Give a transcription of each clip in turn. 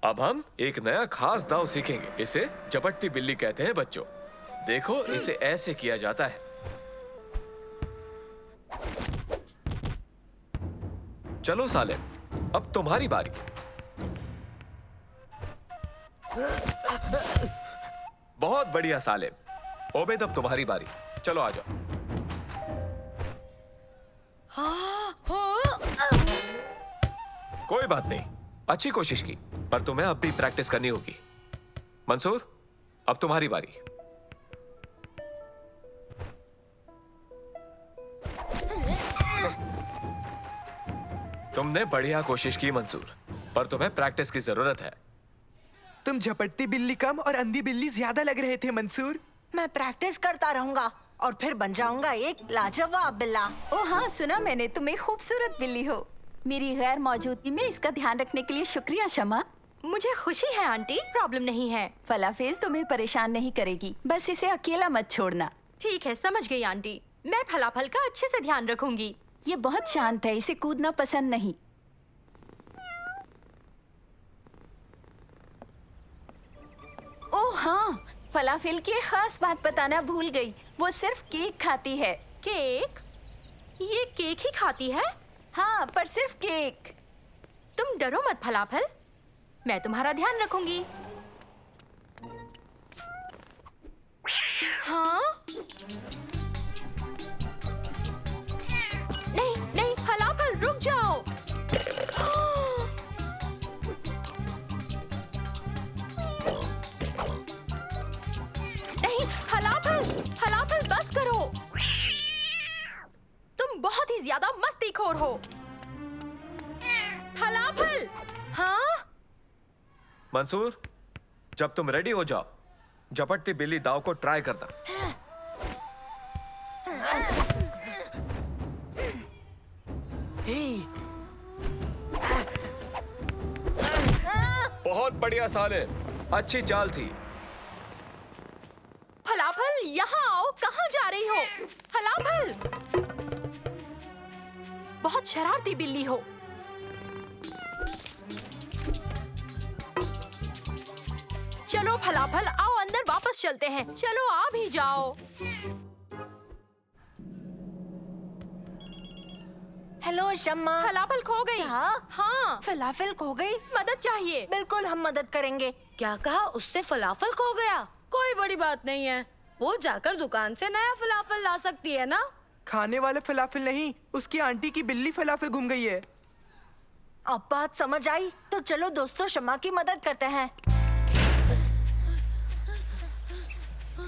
अब हम एक नया खास दाव सीखेंगे। इसे झपटती बिल्ली कहते हैं बच्चों। देखो, इसे ऐसे किया जाता है। चलो सालेम, अब तुम्हारी बारी। बहुत बढ़िया सालेम। ओबेद, अब तुम्हारी बारी। चलो आ जाओ। कोई बात नहीं, अच्छी कोशिश की, पर तुम्हें अब भी प्रैक्टिस करनी होगी। मंसूर, अब तुम्हारी बारी। तुमने बढ़िया कोशिश की मंसूर, पर तुम्हें प्रैक्टिस की जरूरत है। तुम झपटती बिल्ली कम और अंधी बिल्ली ज्यादा लग रहे थे मंसूर। मैं प्रैक्टिस करता रहूंगा और फिर बन जाऊंगा एक लाजवाब बिल्ला। ओ हाँ, सुना मैंने, तुम एक खूबसूरत बिल्ली हो। मेरी गैर मौजूदगी में इसका ध्यान रखने के लिए शुक्रिया शमा। मुझे खुशी है आंटी, प्रॉब्लम नहीं है। फलाफेल तुम्हें परेशान नहीं करेगी, बस इसे अकेला मत छोड़ना। ठीक है, समझ गई आंटी। मैं फलाफल का अच्छे से ध्यान रखूंगी। ये बहुत शांत है, इसे कूदना पसंद नहीं। ओह हाँ, फलाफेल की एक खास बात बताना भूल गई। वो सिर्फ केक खाती है। केक? ये केक ही खाती है? हाँ, पर सिर्फ केक। तुम डरो मत फलाफल, मैं तुम्हारा ध्यान रखूंगी। हाँ? नहीं नहीं फलाफल, रुक जाओ। नहीं फलाफल, फलाफल बस करो। तुम बहुत ही ज्यादा मस्तीखोर हो। फलाफल। हाँ? मंसूर, जब तुम रेडी हो जाओ, झपटती बिल्ली दाव को ट्राई करना। बहुत बढ़िया सालेम, अच्छी चाल थी। फलाफल, यहाँ आओ। कहाँ जा रही हो? फलाफल, बहुत शरारती बिल्ली हो। चलो फलाफल, आओ अंदर वापस चलते हैं। चलो आ भी जाओ। हेलो शम्मा। फलाफल खो गई। हाँ? हाँ। फलाफल खो गई? मदद चाहिए। बिल्कुल, हम मदद करेंगे। क्या कहा? उससे फलाफल खो गया? कोई बड़ी बात नहीं है, वो जाकर दुकान से नया फलाफल ला सकती है ना। खाने वाले फलाफल नहीं, उसकी आंटी की बिल्ली फलाफल गुम गई है। अब बात समझ आई, तो चलो दोस्तों शम्मा की मदद करते हैं।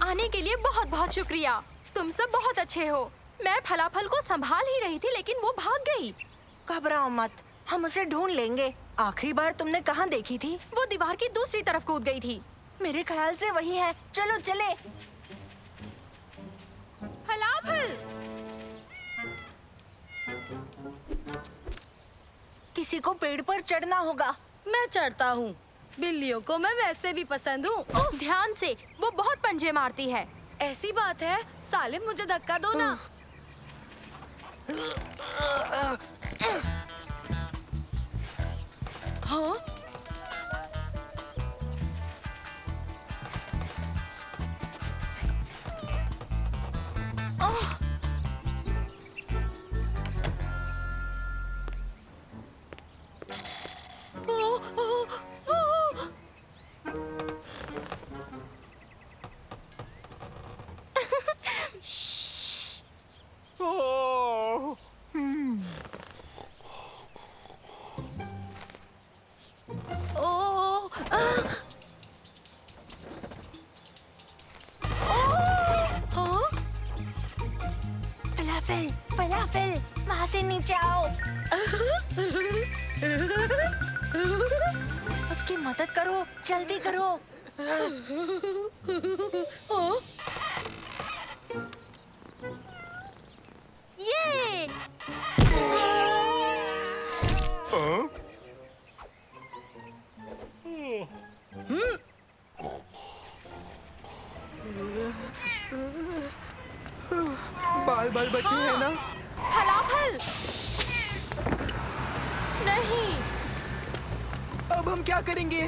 आने के लिए बहुत बहुत शुक्रिया। तुम सब बहुत अच्छे हो। मैं फलाफल को संभाल ही रही थी, लेकिन वो भाग गई। घबराओ मत, हम उसे ढूंढ लेंगे। आखिरी बार तुमने कहाँ देखी थी? वो दीवार की दूसरी तरफ कूद गई थी। मेरे ख्याल से वही है। चलो चले। फलाफल। किसी को पेड़ पर चढ़ना होगा। मैं चढ़ता हूँ, बिल्लियों को मैं वैसे भी पसंद हूँ। ध्यान से, वो बहुत पंजे मारती है। ऐसी बात है? सालिम, मुझे धक्का दो ना। हाँ? नीचे आओ। उसकी मदद करो, जल्दी करो। ये बाल बाल बचे हैं ना? फलाफल नहीं। अब हम क्या करेंगे?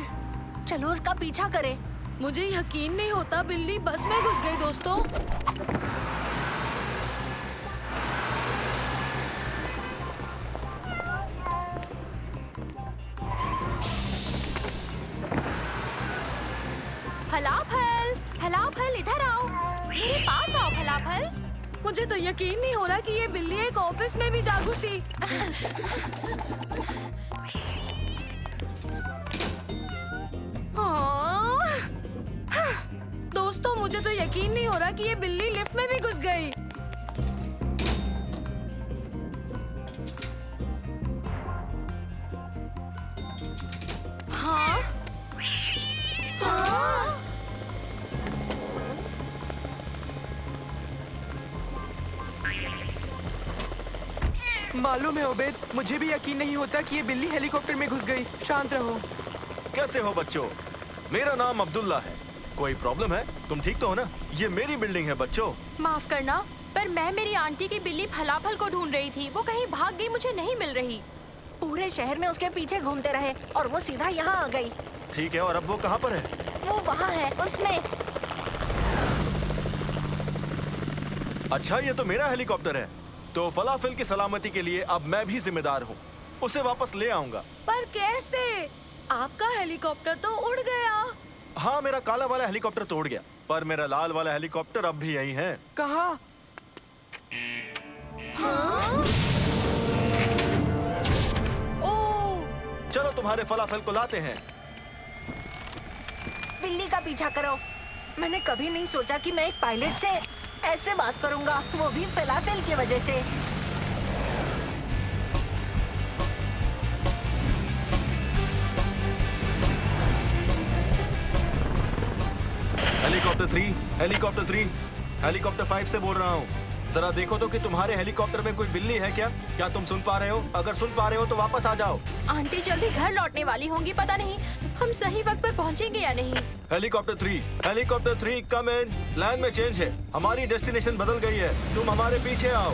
चलो उसका पीछा करें। मुझे यकीन नहीं होता बिल्ली बस में घुस गई दोस्तों। फलाफल फलाफल इधर आओ, मेरे पास आओ फलाफल। मुझे तो यकीन नहीं हो रहा कि ये बिल्ली एक ऑफिस में भी जा घुसी। दोस्तों मुझे तो यकीन नहीं हो रहा कि ये बिल्ली लिफ्ट में भी घुस गई। हाँ हाँ मालूम है उबैद, मुझे भी यकीन नहीं होता कि ये बिल्ली हेलीकॉप्टर में घुस गई। शांत रहो। कैसे हो बच्चों? मेरा नाम अब्दुल्ला है। कोई प्रॉब्लम है? तुम ठीक तो हो ना? ये मेरी बिल्डिंग है बच्चों। माफ करना, पर मैं मेरी आंटी की बिल्ली फलाफल को ढूंढ रही थी। वो कहीं भाग गई, मुझे नहीं मिल रही। पूरे शहर में उसके पीछे घूमते रहे और वो सीधा यहाँ आ गई। ठीक है, और अब वो कहाँ पर है? वो वहाँ है, उसमें। अच्छा, ये तो मेरा हेलीकॉप्टर है। तो फलाफल की सलामती के लिए अब मैं भी जिम्मेदार हूँ। उसे वापस ले आऊंगा। पर कैसे? आपका हेलीकॉप्टर तो उड़ गया। हाँ, मेरा काला वाला हेलीकॉप्टर तो उड़ गया, पर मेरा लाल वाला हेलीकॉप्टर अब भी यही है। कहाँ? ओह, चलो तुम्हारे फलाफल को लाते हैं। बिल्ली का पीछा करो। मैंने कभी नहीं सोचा कि मैं एक पायलट से ऐसे बात करूंगा, वो भी फलाफल की वजह से। हेलीकॉप्टर 3, हेलीकॉप्टर 3, हेलीकॉप्टर 5 से बोल रहा हूँ। जरा देखो तो कि तुम्हारे हेलीकॉप्टर में कोई बिल्ली है क्या? क्या तुम सुन पा रहे हो? अगर सुन पा रहे हो तो वापस आ जाओ। आंटी जल्दी घर लौटने वाली होंगी, पता नहीं हम सही वक्त पर पहुंचेंगे या नहीं। हेलीकॉप्टर 3, कम इन। लैंड में चेंज है, हमारी डेस्टिनेशन बदल गई है। तुम हमारे पीछे आओ।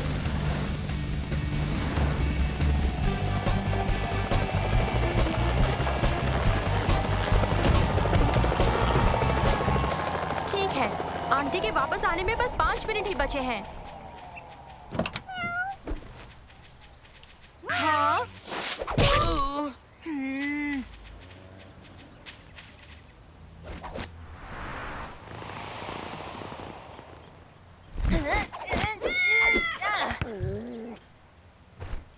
ठीक है, आंटी के वापस आने में बस 5 मिनट ही बचे हैं। हाँ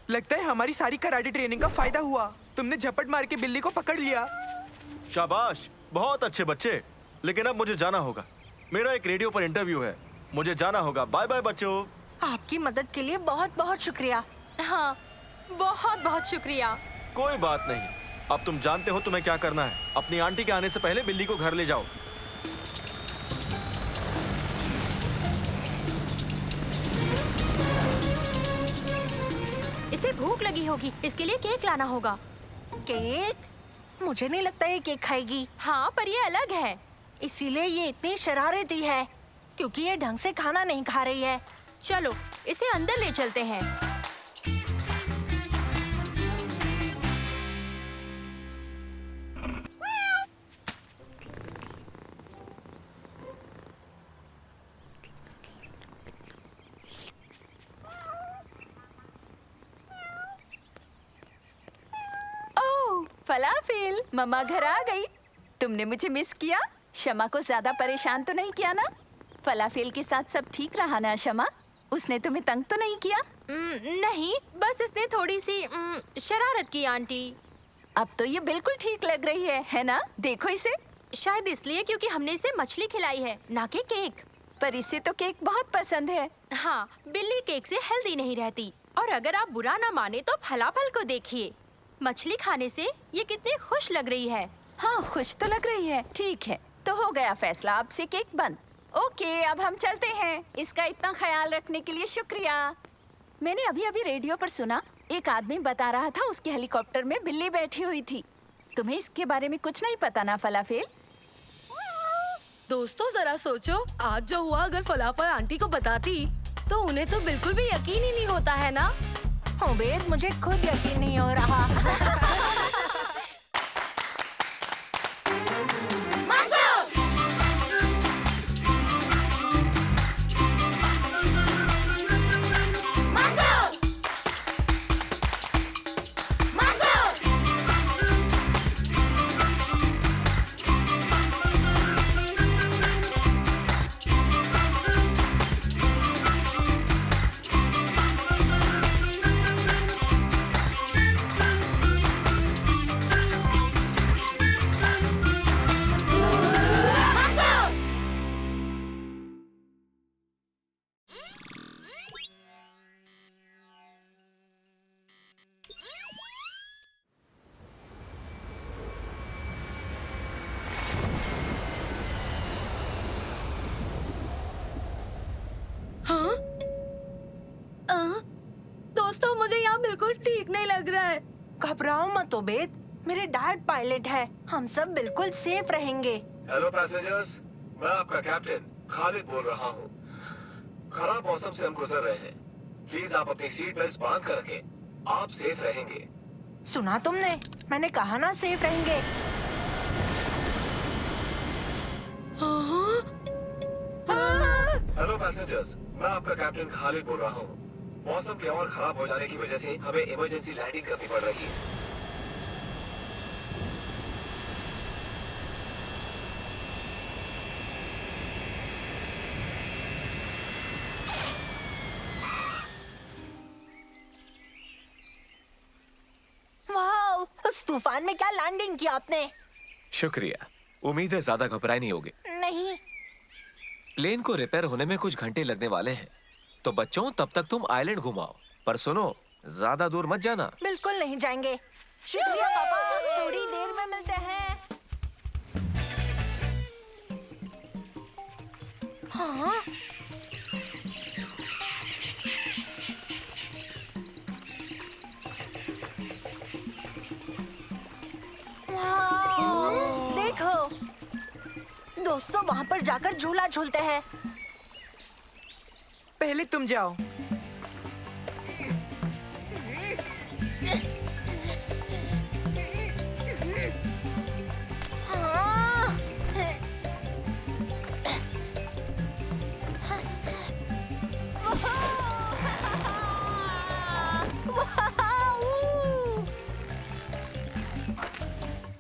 लगता है हमारी सारी कराटे ट्रेनिंग का फायदा हुआ। तुमने झपट मार के बिल्ली को पकड़ लिया। शाबाश, बहुत अच्छे बच्चे। लेकिन अब मुझे जाना होगा। मेरा एक रेडियो पर इंटरव्यू है, मुझे जाना होगा। बाय बाय बच्चों। आपकी मदद के लिए बहुत बहुत शुक्रिया। हाँ, बहुत बहुत शुक्रिया। कोई बात नहीं। अब तुम जानते हो तुम्हें क्या करना है। अपनी आंटी के आने से पहले बिल्ली को घर ले जाओ। इसे भूख लगी होगी, इसके लिए केक लाना होगा। केक? मुझे नहीं लगता ये केक खाएगी। हाँ, पर ये अलग है। इसीलिए ये इतनी शरारती है, क्योंकि ये ढंग से खाना नहीं खा रही है। चलो इसे अंदर ले चलते हैं। ओह, फलाफल, मम्मा घर आ गई। तुमने मुझे मिस किया? शमा को ज्यादा परेशान तो नहीं किया ना? फलाफल के साथ सब ठीक रहा ना शमा? उसने तुम्हें तंग तो नहीं किया? नहीं, बस इसने थोड़ी सी शरारत की आंटी। अब तो ये बिल्कुल ठीक लग रही है ना? देखो इसे। शायद इसलिए क्योंकि हमने इसे मछली खिलाई है, ना कि केक। पर इसे तो केक बहुत पसंद है। हाँ, बिल्ली केक से हेल्दी नहीं रहती। और अगर आप बुरा ना माने तो फलाफल को देखिए। मछली खाने से ये कितनी खुश लग रही है। हाँ, खुश तो लग रही है। ठीक है, तो हो गया फैसला, अब से केक बंद। ओके, अब हम चलते हैं। इसका इतना ख्याल रखने के लिए शुक्रिया। मैंने अभी अभी रेडियो पर सुना, एक आदमी बता रहा था उसके हेलीकॉप्टर में बिल्ली बैठी हुई थी। तुम्हें इसके बारे में कुछ नहीं पता ना फलाफेल? दोस्तों जरा सोचो, आज जो हुआ अगर फलाफल आंटी को बताती तो उन्हें तो बिल्कुल भी यकीन ही नहीं होता है ना। उबैद, मुझे खुद यकीन नहीं हो रहा। दोस्तों मुझे यहाँ बिल्कुल ठीक नहीं लग रहा है। घबराओ मत उबैद, मेरे डैड पायलट है, हम सब बिल्कुल सेफ रहेंगे। हेलो पैसेंजर्स, मैं आपका कैप्टन खालिद बोल रहा हूँ। खराब मौसम से हम गुजर रहे हैं, प्लीज आप अपनी सीट बेल्ट बांध कर रखें, आप सेफ रहेंगे। सुना तुमने? मैंने कहा ना सेफ रहेंगे। हेलो पैसेंजर्स, मैं आपका कैप्टन खालिद बोल रहा हूँ। मौसम के और खराब हो जाने की वजह से हमें इमरजेंसी लैंडिंग करनी पड़ रही है। वाह, उस तूफान में क्या लैंडिंग किया आपने? शुक्रिया। उम्मीद है ज्यादा घबराए नहीं होगे। नहीं। प्लेन को रिपेयर होने में कुछ घंटे लगने वाले हैं, तो बच्चों तब तक तुम आइलैंड घुमाओ। पर सुनो, ज्यादा दूर मत जाना। बिल्कुल नहीं जाएंगे। शुक्रिया पापा, थोड़ी देर में मिलते हैं। हाँ? वाह, देखो दोस्तों, वहाँ पर जाकर झूला झूलते हैं। पहले तुम जाओ। हाँ।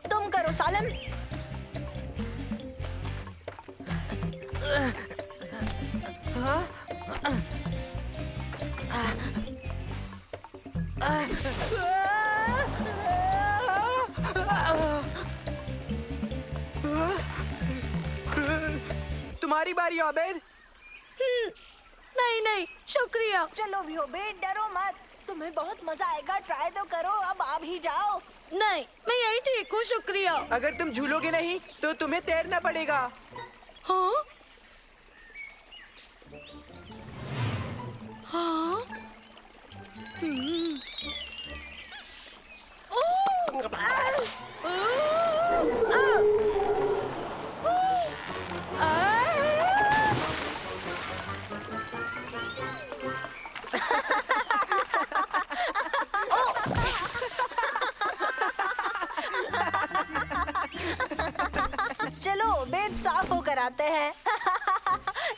तुम करो सालम। तुम्हारी बारी उबैद। नहीं नहीं, शुक्रिया। चलो भी हो बे, डरो मत, तुम्हें बहुत मजा आएगा। ट्राई तो करो, अब आ भी जाओ। नहीं, मैं यही ठीक हूँ, शुक्रिया। अगर तुम झूलोगे नहीं तो तुम्हें तैरना पड़ेगा। हाँ? हाँ? चलो बेड साफ होकर आते हैं।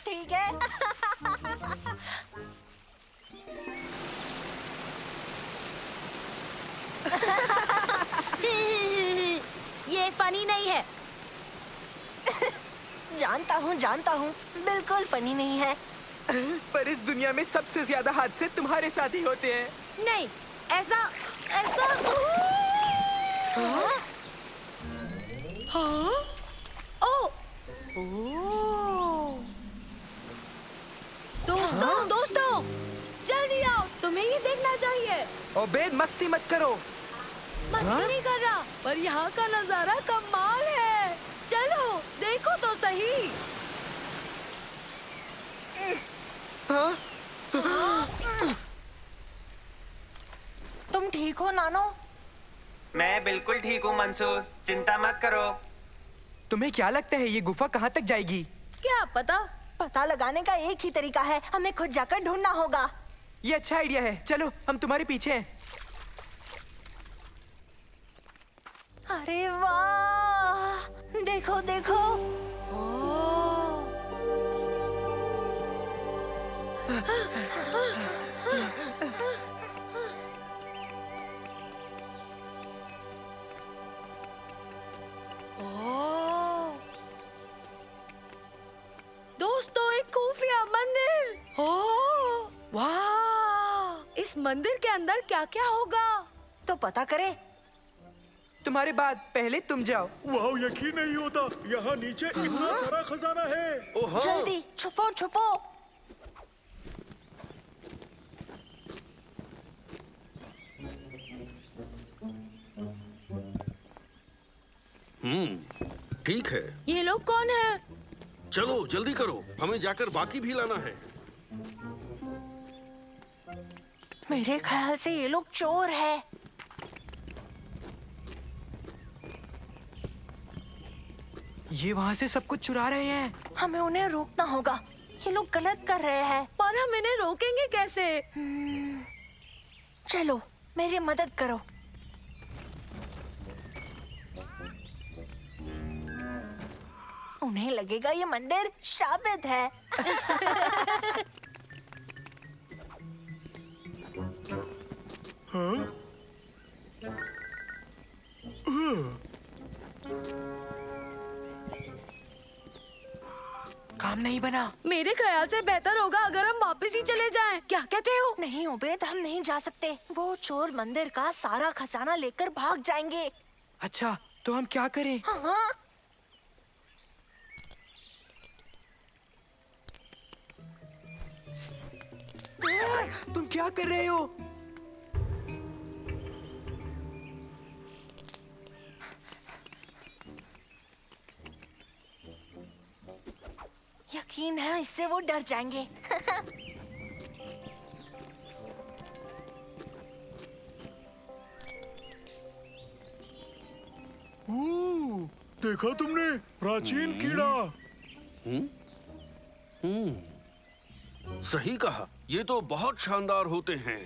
ठीक है। ये फनी नहीं है। जानता हूँ, बिल्कुल फनी नहीं है। पर इस दुनिया में सबसे ज्यादा हादसे तुम्हारे साथ ही होते हैं। नहीं, ऐसा ऐसा। हाँ? हाँ? ओ! दोस्तों, जल्दी आओ, तुम्हें ये देखना ओबेद मस्ती मत करो। मस्ती नहीं कर रहा, पर यहाँ का नजारा कमाल है। चलो देखो तो सही। तुम ठीक हो नानो? मैं बिल्कुल ठीक हूँ मंसूर, चिंता मत करो। तुम्हें क्या लगता है ये गुफा कहाँ तक जाएगी? क्या पता। पता लगाने का एक ही तरीका है, हमें खुद जाकर ढूंढना होगा। ये अच्छा आइडिया है, चलो हम तुम्हारे पीछे हैं। अरे वाह, देखो देखो। दोस्तों, एक खुफिया मंदिर। ओह, वाह! इस मंदिर के अंदर क्या-क्या होगा? तो पता करे। तुम्हारे बाद पहले तुम जाओ। वाह, यकीन नहीं होता, यहाँ नीचे इतना सारा खजाना है। जल्दी छुपो छुपो। ठीक है, ये लोग कौन है? चलो जल्दी करो, हमें जाकर बाकी भी लाना है। मेरे ख्याल से ये लोग चोर है। ये वहाँ से सब कुछ चुरा रहे हैं। हमें उन्हें रोकना होगा, ये लोग गलत कर रहे हैं। पर हम इन्हें रोकेंगे कैसे? चलो मेरी मदद करो। उन्हें लगेगा ये मंदिर शापित है। काम नहीं बना। मेरे ख्याल से बेहतर होगा अगर हम वापस ही चले जाएं। क्या कहते हो? नहीं उबैद, हम नहीं जा सकते। वो चोर मंदिर का सारा खजाना लेकर भाग जाएंगे। अच्छा, तो हम क्या करें? हाँ, तुम क्या कर रहे हो? यकीन है इससे वो डर जाएंगे। देखा तुमने, प्राचीन कीड़ा। सही कहा, ये तो बहुत शानदार होते हैं।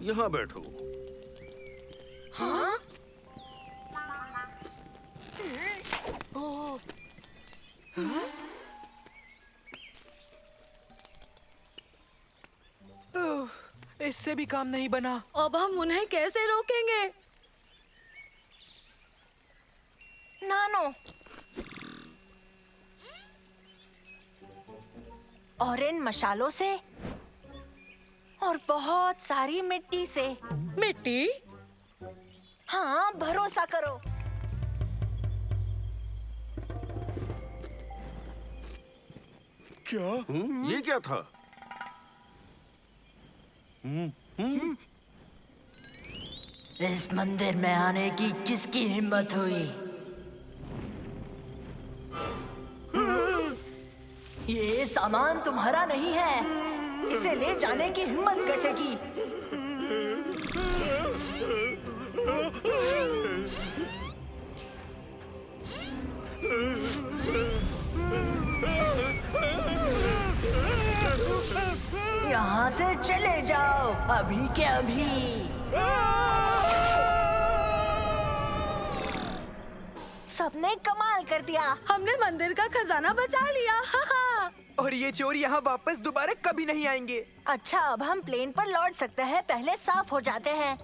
यहाँ बैठो। हाँ? ओह, इससे भी काम नहीं बना। अब हम उन्हें कैसे रोकेंगे? नानो, और इन मशालों से और बहुत सारी मिट्टी से। मिट्टी? हाँ, भरोसा करो। क्या? ये क्या था? इस मंदिर में आने की किसकी हिम्मत हुई? ये सामान तुम्हारा नहीं है, इसे ले जाने की हिम्मत कैसे की? यहाँ से चले जाओ, अभी के अभी। सबने कमाल कर दिया। हमने मंदिर का खजाना बचा लिया। और ये चोर यहाँ वापस दोबारा कभी नहीं आएंगे। अच्छा, अब हम प्लेन पर लौट सकते हैं, पहले साफ हो जाते हैं।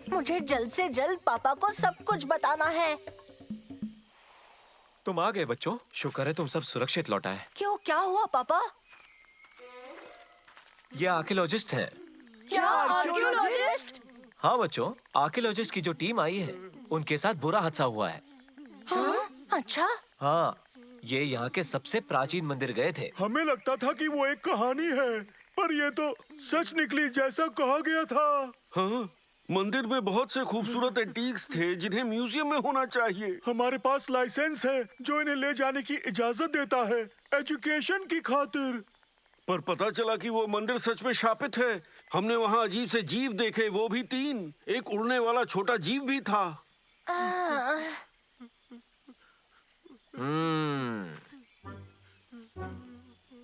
मुझे जल्द से जल्द पापा को सब कुछ बताना है। तुम आ गए बच्चों, शुक्र है तुम सब सुरक्षित लौटा है। क्यों, क्या हुआ पापा? ये आर्कियोलॉजिस्ट हैं। क्या आर्कियोलॉजिस्ट? हाँ बच्चों, आर्कियोलॉजिस्ट की जो टीम आई है उनके साथ बुरा हादसा हुआ है। हाँ? अच्छा, हाँ, ये यहाँ के सबसे प्राचीन मंदिर गए थे। हमें लगता था कि वो एक कहानी है, पर ये तो सच निकली जैसा कहा गया था। हाँ, मंदिर में बहुत से खूबसूरत एंटीक्स थे जिन्हें म्यूजियम में होना चाहिए। हमारे पास लाइसेंस है जो इन्हें ले जाने की इजाजत देता है, एजुकेशन की खातिर। पर पता चला कि वो मंदिर सच में शापित है। हमने वहाँ अजीब से जीव देखे, वो भी 3। एक उड़ने वाला छोटा जीव भी था।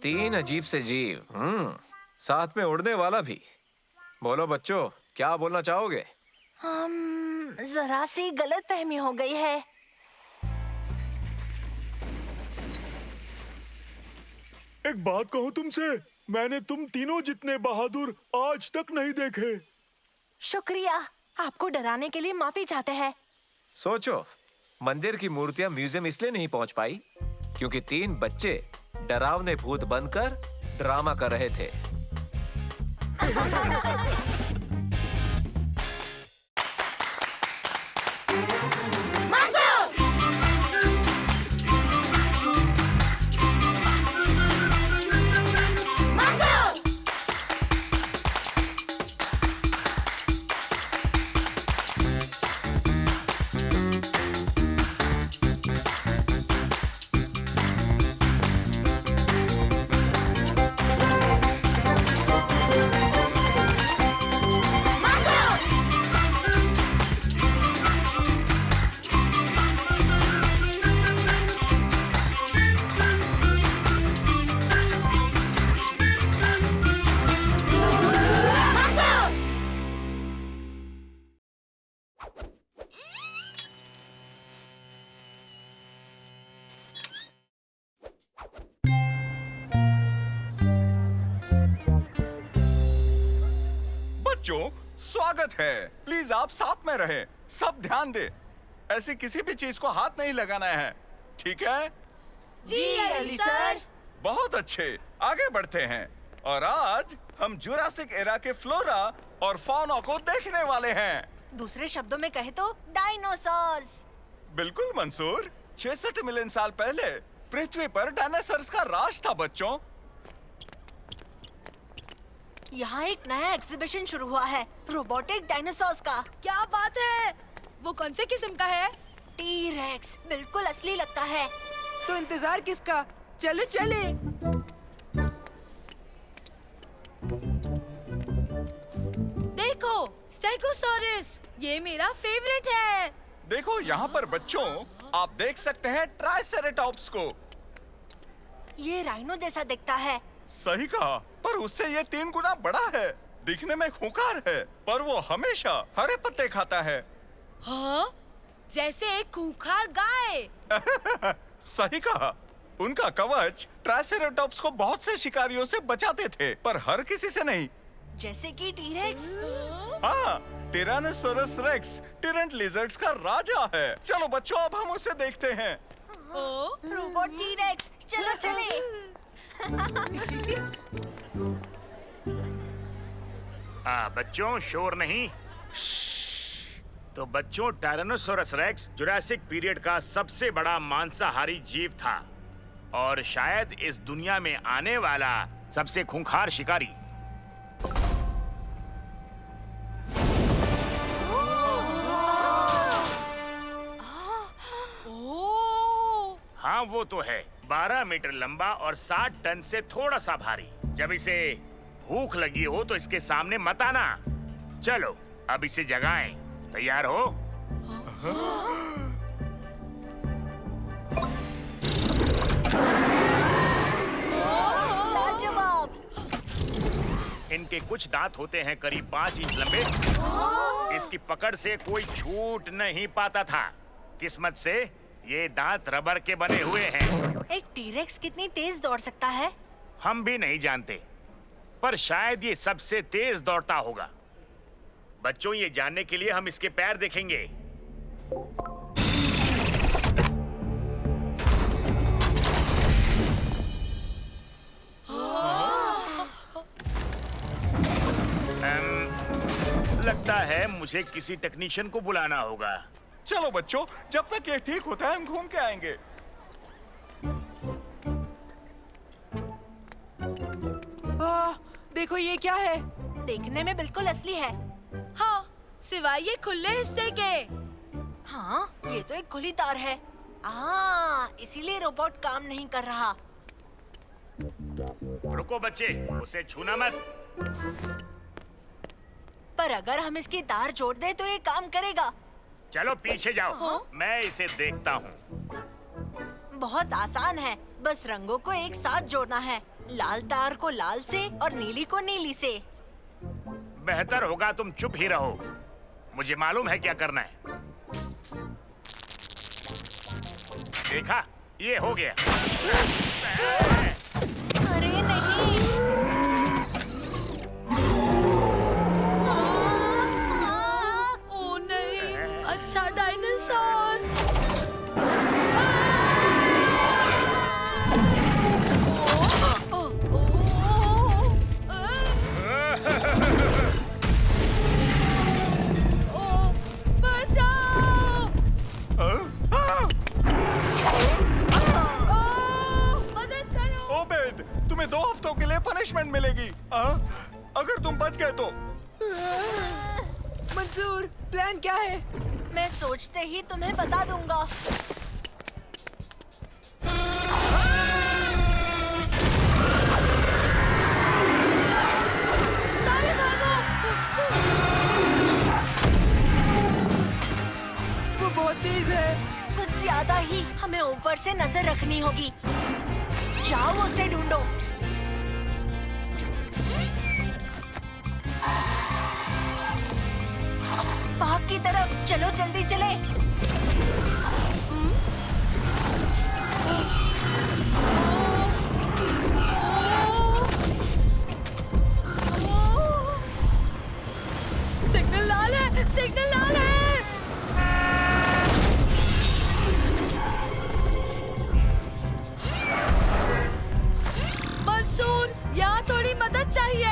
तीन अजीब से जीव, साथ में उड़ने वाला भी। बोलो बच्चों, क्या बोलना चाहोगे? जरा सी गलतफहमी हो गई है। एक बात कहूँ तुमसे, मैंने तुम तीनों जितने बहादुर आज तक नहीं देखे। शुक्रिया, आपको डराने के लिए माफी चाहते हैं। सोचो, मंदिर की मूर्तियां म्यूजियम इसलिए नहीं पहुंच पाई क्योंकि 3 बच्चे डरावने भूत बनकर ड्रामा कर रहे थे। बच्चों, स्वागत है। प्लीज आप साथ में रहें। सब ध्यान दे, ऐसी किसी भी चीज को हाथ नहीं लगाना है, ठीक है? जी अली सर। बहुत अच्छे, आगे बढ़ते हैं। और आज हम जुरासिक एरा के फ्लोरा और फौना को देखने वाले हैं। दूसरे शब्दों में कहे तो डायनासोर्स। बिल्कुल मंसूर, 66 मिलियन साल पहले पृथ्वी पर डायनासोर्स का राज था बच्चों। यहाँ एक नया एग्जीबिशन शुरू हुआ है, रोबोटिक डायनासोर्स का। क्या बात है? वो कौन से किस्म का है? टी-रेक्स, बिल्कुल असली लगता है। तो इंतजार किसका? चलो चले। देखो, स्टेगोसॉरस, ये मेरा फेवरेट है। देखो यहाँ पर बच्चों, आप देख सकते हैं ट्राइसेरेटॉप्स को। ये राइनो जैसा दिखता है। सही कहा, पर उससे ये 3 गुना बड़ा है। दिखने में खूंखार है, पर वो हमेशा हरे पत्ते खाता है। हाँ? जैसे एक खूंखार गाय। सही कहा। उनका कवच ट्राइसेरेटॉप्स को बहुत से शिकारियों से बचाते थे, पर हर किसी से नहीं। जैसे कि टी-रेक्स। हाँ, टिरानोसोरस रेक्स टिरेंट लिजर्ड्स का राजा है। चलो बच्चों, अब हम उसे देखते हैं। रोबोट टी-रेक्स, चलो चले। बच्चों, शोर नहीं। तो बच्चों, टायरानोसोरस रेक्स जुरासिक पीरियड का सबसे बड़ा मांसाहारी जीव था और शायद इस दुनिया में आने वाला सबसे खूंखार शिकारी। हाँ, वो तो है। 12 मीटर लंबा और 60 टन से थोड़ा सा भारी। जब इसे भूख लगी हो तो इसके सामने मत आना। चलो, अब इसे जगाएं। तैयार हो? लाजवाब। इनके कुछ दांत होते हैं करीब 5 इंच लंबे। इसकी पकड़ से कोई छूट नहीं पाता था। किस्मत से ये दांत रबर के बने हुए हैं। एक टी-रेक्स कितनी तेज दौड़ सकता है? हम भी नहीं जानते, पर शायद ये सबसे तेज दौड़ता होगा। बच्चों, ये जानने के लिए हम इसके पैर देखेंगे। लगता है मुझे किसी टेक्नीशियन को बुलाना होगा। चलो बच्चों, जब तक ये ठीक होता है हम घूम के आएंगे। देखो ये क्या है? देखने में बिल्कुल असली है। हाँ, सिवाय ये खुले हिस्से के। हाँ, ये तो एक खुली तार है। इसीलिए रोबोट काम नहीं कर रहा। रुको बच्चे, उसे छूना मत। पर अगर हम इसकी तार जोड़ दे तो ये काम करेगा। चलो पीछे जाओ, मैं इसे देखता हूँ। बहुत आसान है, बस रंगों को एक साथ जोड़ना है। लाल तार को लाल से और नीली को नीली से। बेहतर होगा तुम चुप ही रहो, मुझे मालूम है क्या करना है। देखा, ये हो गया। अरे नहीं। ओ नहीं, अच्छा डायनासोर। तुम्हें 2 हफ्तों के लिए पनिशमेंट मिलेगी अगर तुम बच गए तो। मंसूर, प्लान क्या है? मैं सोचते ही तुम्हें बता दूंगा। सारे भागो! वो बहुत तेज है। कुछ ज्यादा ही। हमें ऊपर से नजर रखनी होगी। जाओ उसे ढूंढो। बाग की तरफ चलो, जल्दी चले। सिग्नल लाल है, सिग्नल लाल है। मंसूर, यहाँ थोड़ी मदद चाहिए।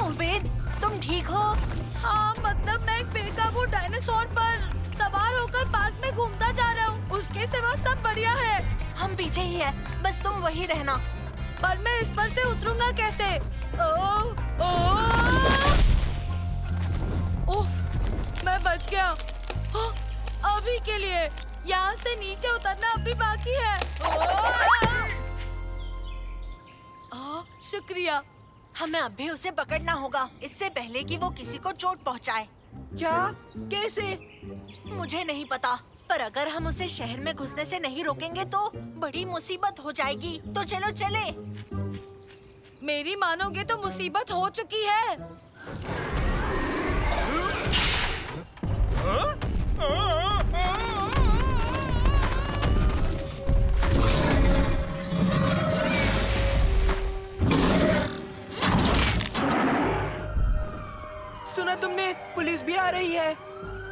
उबैद, तुम ठीक हो? हाँ, मतलब मैं एक बेकाबू डायनासोर पर सवार होकर पार्क में घूमता जा रहा हूँ। उसके सिवा सब बढ़िया है। हम पीछे ही है, बस तुम वही रहना। पर मैं इस पर से उतरूंगा कैसे? ओह, मैं बच गया। ओह, अभी के लिए यहाँ से नीचे उतरना अभी बाकी है। शुक्रिया। हमें अभी उसे पकड़ना होगा, इससे पहले कि वो किसी को चोट पहुंचाए। क्या? कैसे? मुझे नहीं पता, पर अगर हम उसे शहर में घुसने से नहीं रोकेंगे तो बड़ी मुसीबत हो जाएगी। तो चलो चले। मेरी मानोगे तो मुसीबत हो चुकी है। सुना तुमने? पुलिस भी आ रही है।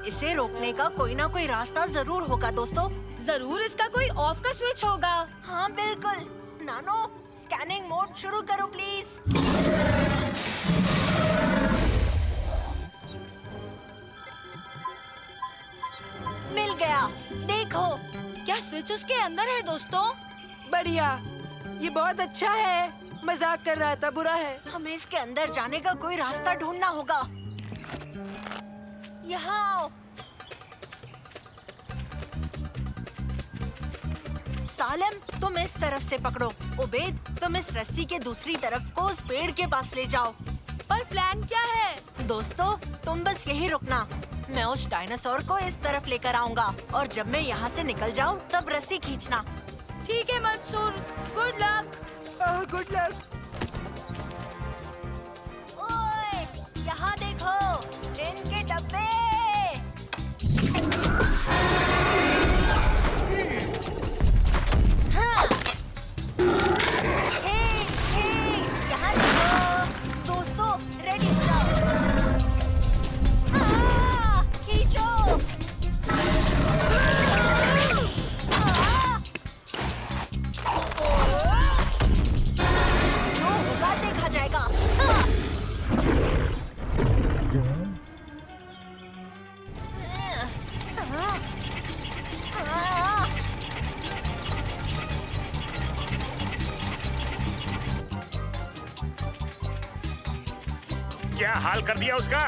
इसे रोकने का कोई ना कोई रास्ता जरूर होगा दोस्तों। जरूर इसका कोई ऑफ का स्विच होगा। हाँ बिल्कुल। नानो, स्कैनिंग मोड शुरू करो प्लीज। मिल गया, देखो। क्या स्विच उसके अंदर है दोस्तों? बढ़िया, ये बहुत अच्छा है। मजाक कर रहा था, बुरा है। हमें इसके अंदर जाने का कोई रास्ता ढूंढना होगा। यहाँ आओ। सालेम, तुम इस तरफ से पकड़ो। उबैद, तुम इस रस्सी के दूसरी तरफ को उस पेड़ के पास ले जाओ। पर प्लान क्या है? दोस्तों, तुम बस यही रुकना। मैं उस डायनासोर को इस तरफ लेकर आऊंगा और जब मैं यहाँ से निकल जाऊँ तब रस्सी खींचना। ठीक है Mansoor, good luck. Good luck. ओए, यहाँ देखो, ट्रेन के डब्बे। हाँ। हे, यहाँ देखो। दोस्तों, रेडी हो जाओ। हाँ, खींचो। हाँ। क्या हाल कर दिया उसका?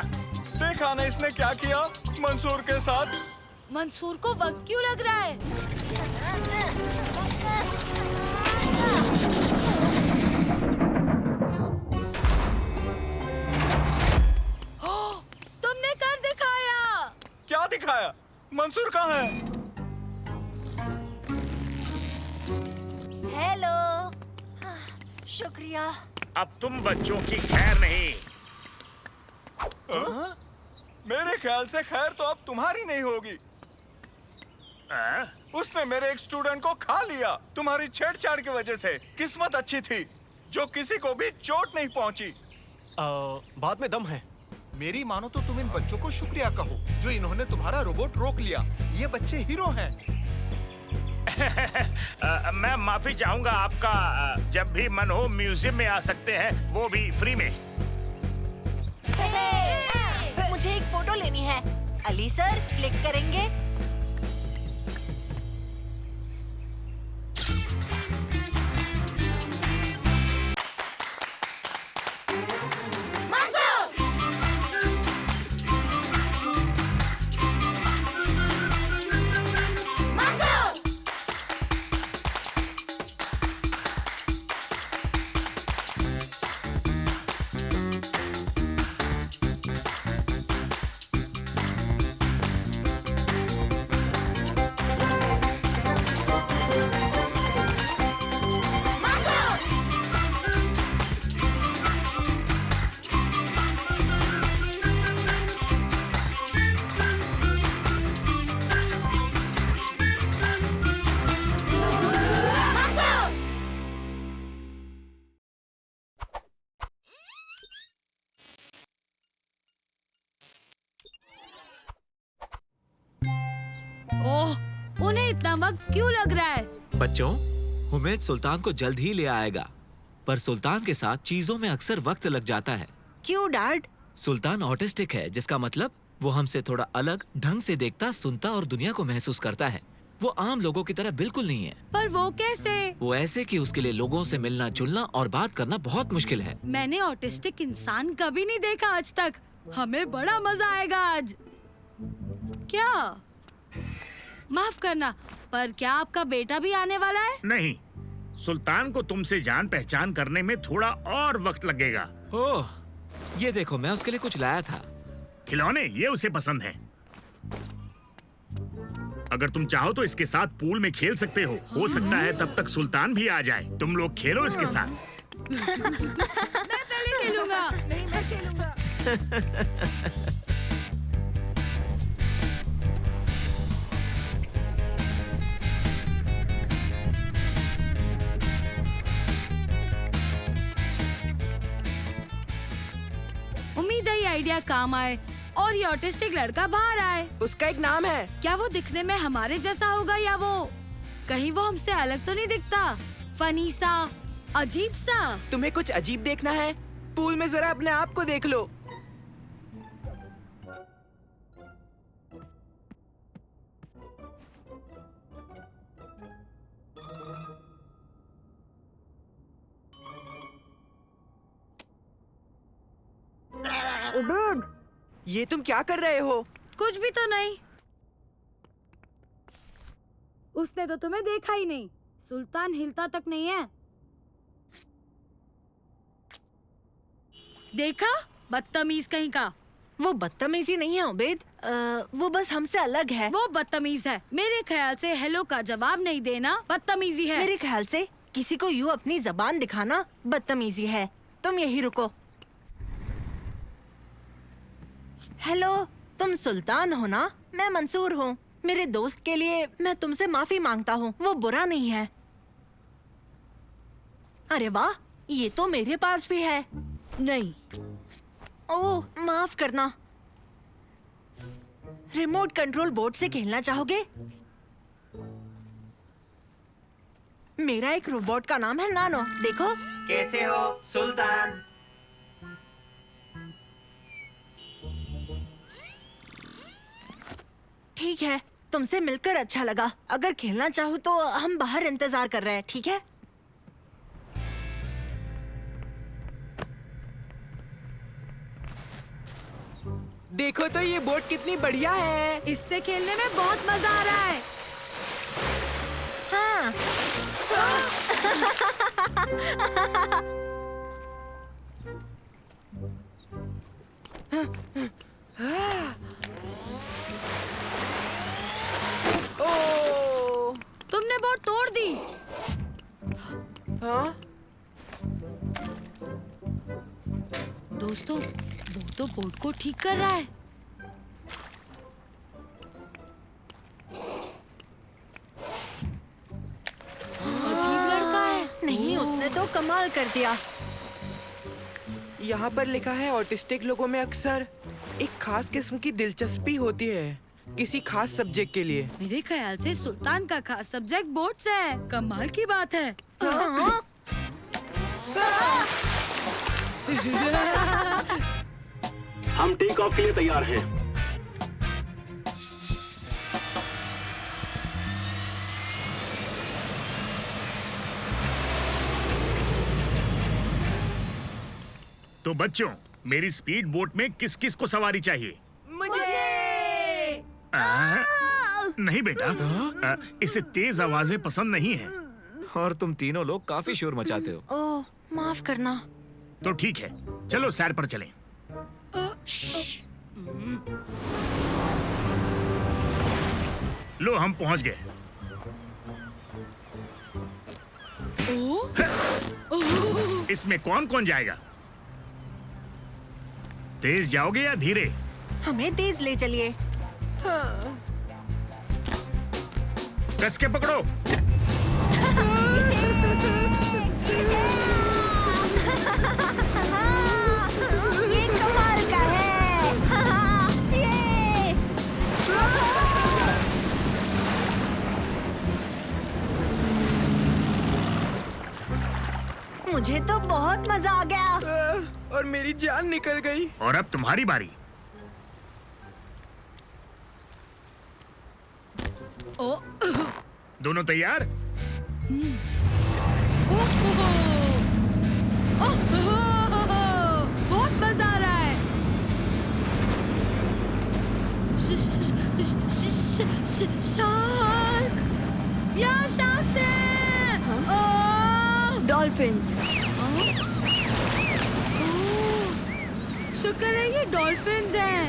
देखा ना इसने क्या किया मंसूर के साथ? मंसूर को वक्त क्यों लग रहा है? तुमने कर दिखाया। क्या दिखाया? मंसूर कहाँ है? हेलो। शुक्रिया। अब तुम बच्चों की खैर नहीं। मेरे ख्याल से खैर तो अब तुम्हारी नहीं होगी। उसने मेरे एक स्टूडेंट को खा लिया तुम्हारी छेड़छाड़ की वजह से। किस्मत अच्छी थी जो किसी को भी चोट नहीं पहुंची। बात में दम है। मेरी मानो तो तुम इन बच्चों को शुक्रिया कहो जो इन्होंने तुम्हारा रोबोट रोक लिया। ये बच्चे हीरो हैं। मैं माफी चाहूंगा आपका। जब भी मन हो म्यूजियम में आ सकते हैं, वो भी फ्री में। मुझे एक फोटो लेनी है। अली सर क्लिक करेंगे। ओह, उन्हें इतना वक्त क्यों लग रहा है? बच्चों, हुमैद सुल्तान को जल्द ही ले आएगा, पर सुल्तान के साथ चीजों में अक्सर वक्त लग जाता है। क्यों डैड? सुल्तान ऑटिस्टिक है, जिसका मतलब वो हमसे थोड़ा अलग ढंग से देखता, सुनता और दुनिया को महसूस करता है। वो आम लोगों की तरह बिल्कुल नहीं है। पर वो कैसे? वो ऐसे कि उसके लिए लोगों से मिलना जुलना और बात करना बहुत मुश्किल है। मैंने ऑटिस्टिक इंसान कभी नहीं देखा आज तक। हमें बड़ा मजा आएगा आज। क्या? माफ करना, पर क्या आपका बेटा भी आने वाला है? नहीं, सुल्तान को तुमसे जान पहचान करने में थोड़ा और वक्त लगेगा। ओह, ये देखो, मैं उसके लिए कुछ लाया था। खिलौने ये उसे पसंद है। अगर तुम चाहो तो इसके साथ पूल में खेल सकते हो सकता है तब तक सुल्तान भी आ जाए। तुम लोग खेलो इसके साथ। मैं पहले खेलूंगा। नहीं, मैं खेलूंगा। उम्मीद है ये आइडिया काम आए और ये ऑटिस्टिक लड़का बाहर आए। उसका एक नाम है। क्या वो दिखने में हमारे जैसा होगा या वो कहीं वो हमसे अलग तो नहीं दिखता? फनी सा, अजीब सा। तुम्हें कुछ अजीब देखना है? पूल में जरा अपने आप को देख लो। ये तुम क्या कर रहे हो? कुछ भी तो नहीं। उसने तो तुम्हें देखा ही नहीं। सुल्तान हिलता तक नहीं है। देखा? बदतमीज कहीं का। वो बदतमीजी नहीं है उबैद, वो बस हमसे अलग है। वो बदतमीज है। मेरे ख्याल से हेलो का जवाब नहीं देना बदतमीजी है। मेरे ख्याल से किसी को यूं अपनी जबान दिखाना बदतमीजी है। तुम यही रुको। हेलो, तुम सुल्तान हो ना? मैं मंसूर हूँ। मेरे दोस्त के लिए मैं तुमसे माफी मांगता हूँ। वो बुरा नहीं है। अरे वाह, ये तो मेरे पास भी है। नहीं। ओह, माफ करना। रिमोट कंट्रोल बोर्ड से खेलना चाहोगे? मेरा एक रोबोट का नाम है नानो। देखो। कैसे हो सुल्तान? ठीक है, तुमसे मिलकर अच्छा लगा। अगर खेलना चाहो तो हम बाहर इंतजार कर रहे हैं, ठीक है? देखो तो ये बोट कितनी बढ़िया है। इससे खेलने में बहुत मजा आ रहा है। हाँ। ओ, तुमने बोट तोड़ दी। हाँ? दोस्तों, वो तो बोट को ठीक कर रहा है। अजीब लड़का है। नहीं, उसने तो कमाल कर दिया। यहाँ पर लिखा है ऑटिस्टिक लोगों में अक्सर एक खास किस्म की दिलचस्पी होती है किसी खास सब्जेक्ट के लिए। मेरे ख्याल से सुल्तान का खास सब्जेक्ट बोट्स है। कमाल की बात है। हाँ। हम टेक ऑफ के लिए तैयार हैं। तो बच्चों, मेरी स्पीड बोट में किस किस को सवारी चाहिए? नहीं बेटा, इसे तेज आवाजें पसंद नहीं है। और तुम तीनों लोग काफी शोर मचाते हो। ओह, माफ करना। तो ठीक है, चलो सैर पर चलें। लो, हम पहुंच गए। इसमें कौन कौन जाएगा? तेज जाओगे या धीरे? हमें तेज ले चलिए। कस के पकड़ो। ये कमाल का है। ये। मुझे तो बहुत मजा आ गया। और मेरी जान निकल गई। और अब तुम्हारी बारी। ओ, दोनों तैयार? बहुत मजा आ रहा है। शार्क! यहाँ शार्क्स हैं! डॉल्फिन्स। शुक्र है ये डॉल्फिन्स हैं।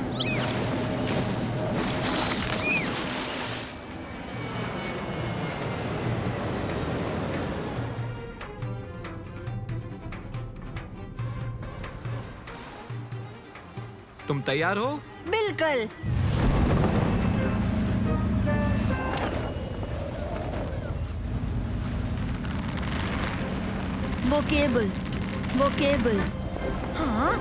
तुम तैयार हो? बिल्कुल। वो केबल। हाँ?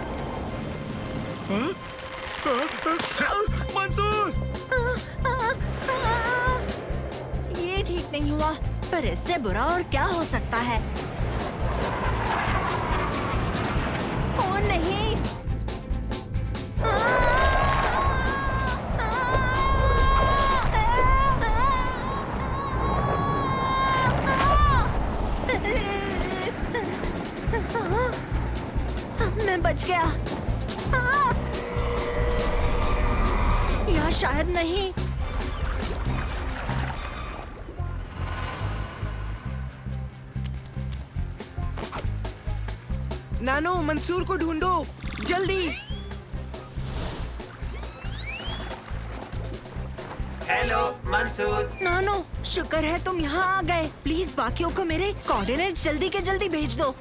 मंसूर! ये ठीक नहीं हुआ, पर इससे बुरा और क्या हो सकता है? ओ नहीं! मैं बच गया। या शायद नहीं। नानो, मंसूर को ढूंढो, जल्दी। हेलो मंसूर। नानो, शुक्र है तुम यहाँ आ गए। प्लीज बाकियों को मेरे कोऑर्डिनेट जल्दी के जल्दी भेज दो।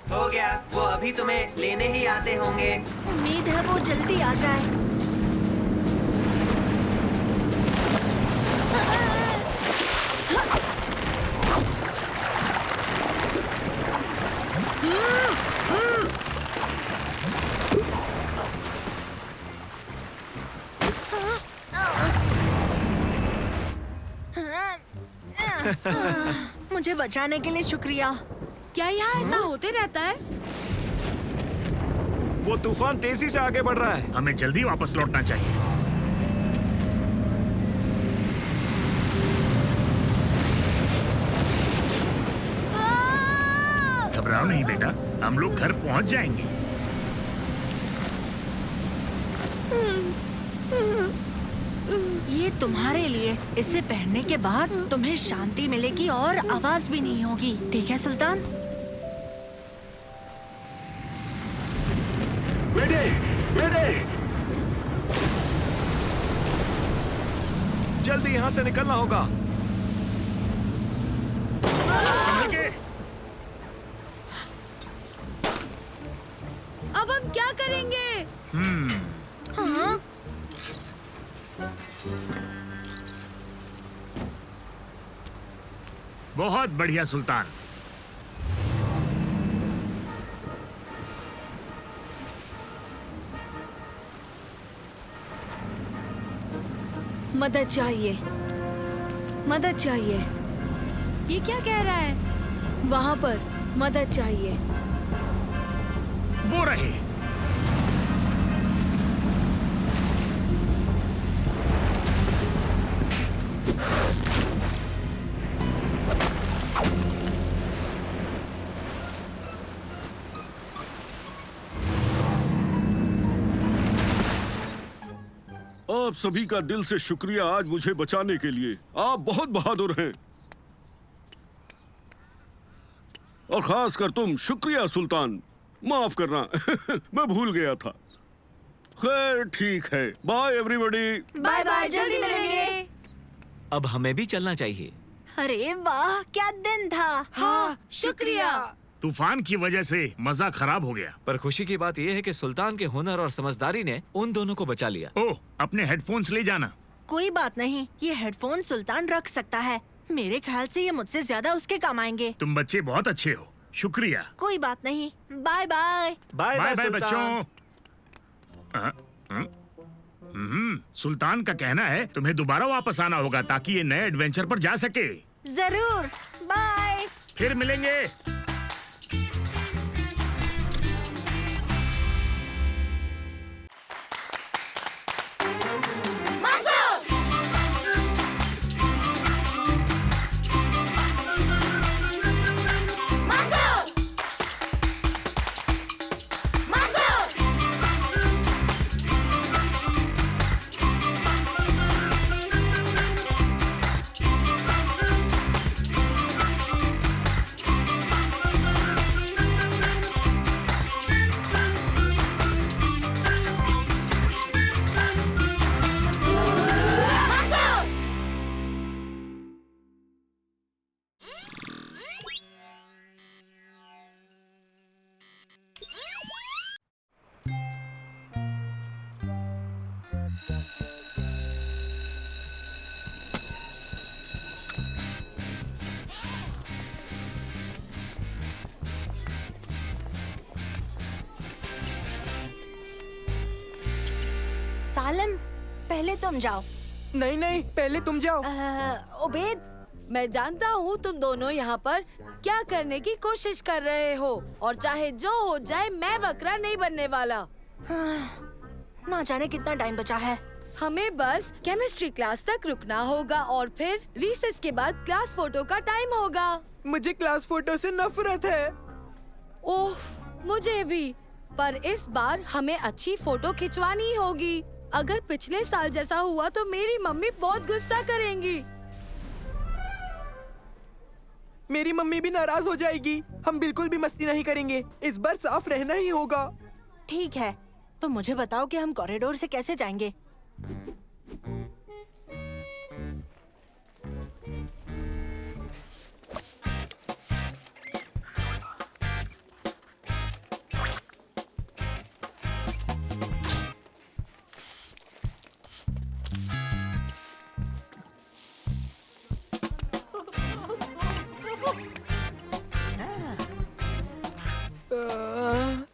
हो गया, वो अभी तुम्हें लेने ही आते होंगे। उम्मीद है वो जल्दी आ जाए। मुझे बचाने के लिए शुक्रिया। क्या यहाँ ऐसा होते रहता है? वो तूफान तेजी से आगे बढ़ रहा है। हमें जल्दी वापस लौटना चाहिए। घबराओ नहीं बेटा, हम लोग घर पहुंच जाएंगे। ये तुम्हारे लिए। इसे पहनने के बाद तुम्हें शांति मिलेगी और आवाज भी नहीं होगी। ठीक है सुल्तान? बेटे, बेटे, जल्दी यहाँ से निकलना होगा। संभल के। अब हम क्या करेंगे? हाँ? बहुत बढ़िया सुल्तान। मदद चाहिए, मदद चाहिए। ये क्या कह रहा है? वहाँ पर मदद चाहिए। वो रहे। आप सभी का दिल से शुक्रिया आज मुझे बचाने के लिए। आप बहुत बहादुर हैं। और खास कर तुम, शुक्रिया सुल्तान। माफ करना मैं भूल गया था। खैर ठीक है, बाय एवरीबॉडी। बाय बाय, जल्दी मिलेंगे। अब हमें भी चलना चाहिए। अरे वाह, क्या दिन था। हाँ, शुक्रिया। तूफान की वजह से मजा खराब हो गया। पर खुशी की बात यह है कि सुल्तान के हुनर और समझदारी ने उन दोनों को बचा लिया। ओह, अपने हेडफोन्स ले जाना। कोई बात नहीं, ये हेडफोन सुल्तान रख सकता है। मेरे ख्याल से ये मुझसे ज्यादा उसके काम आएंगे। तुम बच्चे बहुत अच्छे हो, शुक्रिया। कोई बात नहीं, bye bye. Bye bye bye Sultan. बच्चों। सुल्तान का कहना है तुम्हें दोबारा वापस आना होगा ताकि ये नए एडवेंचर पर जा सके। जरूर, बाय। फिर मिलेंगे। सालन, पहले तुम जाओ। नहीं नहीं, पहले तुम जाओ। उबैद, मैं जानता हूँ तुम दोनों यहाँ पर क्या करने की कोशिश कर रहे हो, और चाहे जो हो जाए मैं बकरा नहीं बनने वाला। ना जाने कितना टाइम बचा है। हमें बस केमिस्ट्री क्लास तक रुकना होगा और फिर रिसेस के बाद क्लास फोटो का टाइम होगा। मुझे क्लास फोटो से नफरत है। ओह, मुझे भी। पर इस बार हमें अच्छी फोटो खिंचवानी होगी। अगर पिछले साल जैसा हुआ तो मेरी मम्मी बहुत गुस्सा करेंगी। मेरी मम्मी भी नाराज हो जाएगी। हम बिल्कुल भी मस्ती नहीं करेंगे। इस बार साफ रहना ही होगा। ठीक है, तो मुझे बताओ कि हम कॉरिडोर से कैसे जाएंगे।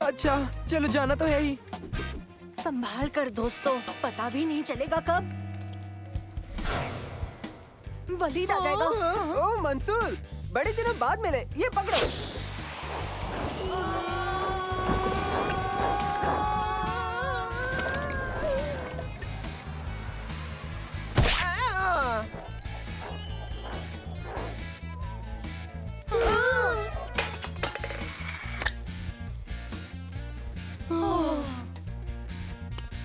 अच्छा, चलो जाना तो है ही। संभाल कर दोस्तों, पता भी नहीं चलेगा कब वलीद आ जाएगा। ओ मंसूर, बड़े दिनों बाद मिले। ये पकड़ो।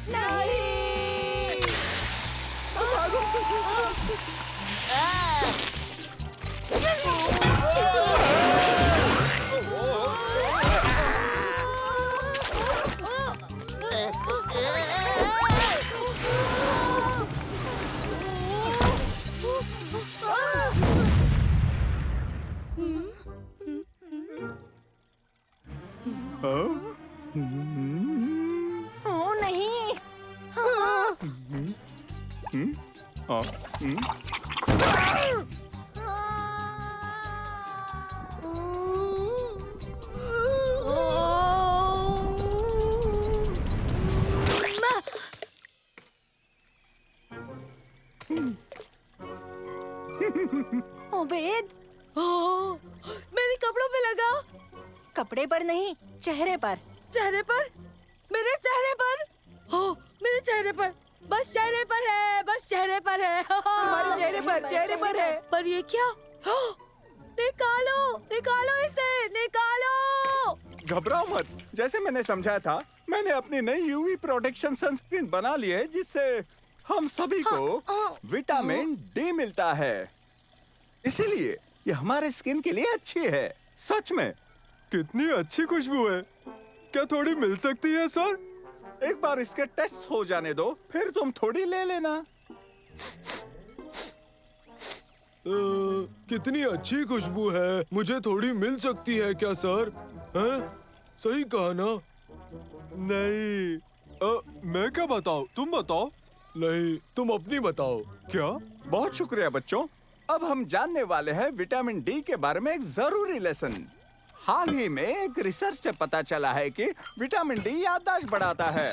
नहीं। ओ नहीं। उबैद, मेरे कपड़ों पे लगा। कपड़े पर नहीं, चेहरे पर। चेहरे पर? मेरे चेहरे पर? हो, मेरे चेहरे पर। बस चेहरे पर है, बस चेहरे पर है। तुम्हारे चेहरे पर है। पर ये क्या? निकालो, निकालो इसे, निकालो। घबराओ मत। जैसे मैंने समझा था, मैंने अपनी नई यूवी प्रोटेक्शन सनस्क्रीन बना ली है, जिससे हम सभी को विटामिन डी मिलता है। इसीलिए ये हमारे स्किन के लिए अच्छी है। सच में। कितनी अच्छी खुशबू है। क्या थोड़ी मिल सकती है सर? एक बार इसके टेस्ट हो जाने दो, फिर तुम थोड़ी ले लेना। कितनी अच्छी खुशबू है। मुझे थोड़ी मिल सकती है क्या सर? हैं? सही कहा ना? नहीं। मैं क्या बताऊं? तुम बताओ। नहीं, तुम अपनी बताओ। क्या? बहुत शुक्रिया बच्चों। अब हम जानने वाले हैं विटामिन डी के बारे में एक जरूरी लेसन। हाल ही में एक रिसर्च से पता चला है कि विटामिन डी याददाश्त बढ़ाता है।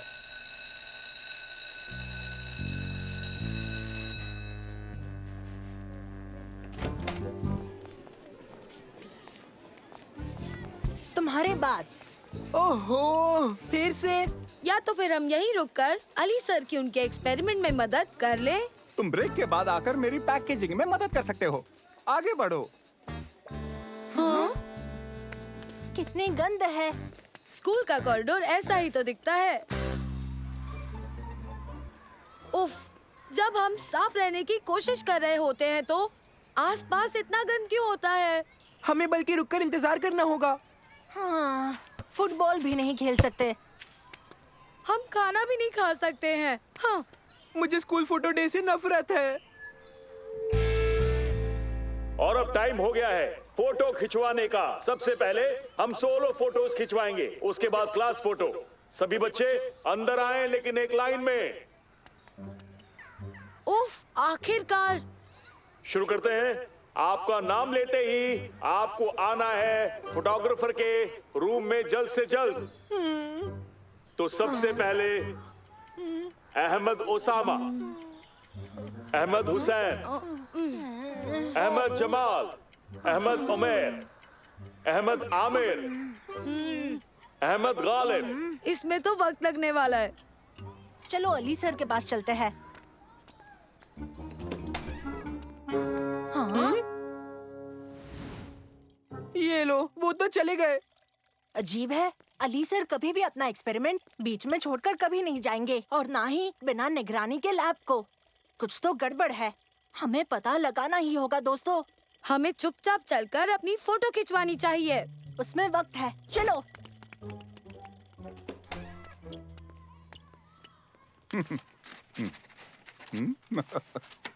तुम्हारे बाद। ओहो, फिर से? या तो फिर हम यहीं रुककर अली सर की उनके एक्सपेरिमेंट में मदद कर ले। तुम ब्रेक के बाद आकर मेरी पैकेजिंग में मदद कर सकते हो। आगे बढ़ो। हाँ? कितनी गंद है। स्कूल का कॉरिडोर ऐसा ही तो दिखता है। उफ, जब हम साफ रहने की कोशिश कर रहे होते हैं तो आसपास इतना गंद क्यों होता है? हमें बल्कि रुककर इंतजार करना होगा। हाँ, फुटबॉल भी नहीं खेल सकते। हम खाना भी नहीं खा सकते हैं। हाँ। मुझे स्कूल फोटो डे से नफरत है। और अब टाइम हो गया है फोटो खिंचवाने का। सबसे पहले हम सोलो फोटोज खिंचवाएंगे, उसके बाद क्लास फोटो। सभी बच्चे अंदर आए, लेकिन एक लाइन में। उफ, आखिरकार। शुरू करते हैं। आपका नाम लेते ही आपको आना है फोटोग्राफर के रूम में जल्द से जल्द। तो सबसे पहले अहमद ओसामा, अहमद हुसैन, अहमद जमाल, अहमद उमैर, अहमद आमिर, अहमद गालिब। इसमें तो वक्त लगने वाला है। चलो अली सर के पास चलते हैं। हाँ? ये लो, वो तो चले गए। अजीब है, अली सर कभी भी अपना एक्सपेरिमेंट बीच में छोड़कर कभी नहीं जाएंगे, और ना ही बिना निगरानी के लैब को। कुछ तो गड़बड़ है। हमें पता लगाना ही होगा दोस्तों। हमें चुपचाप चलकर अपनी फोटो खिंचवानी चाहिए। उसमें वक्त है, चलो।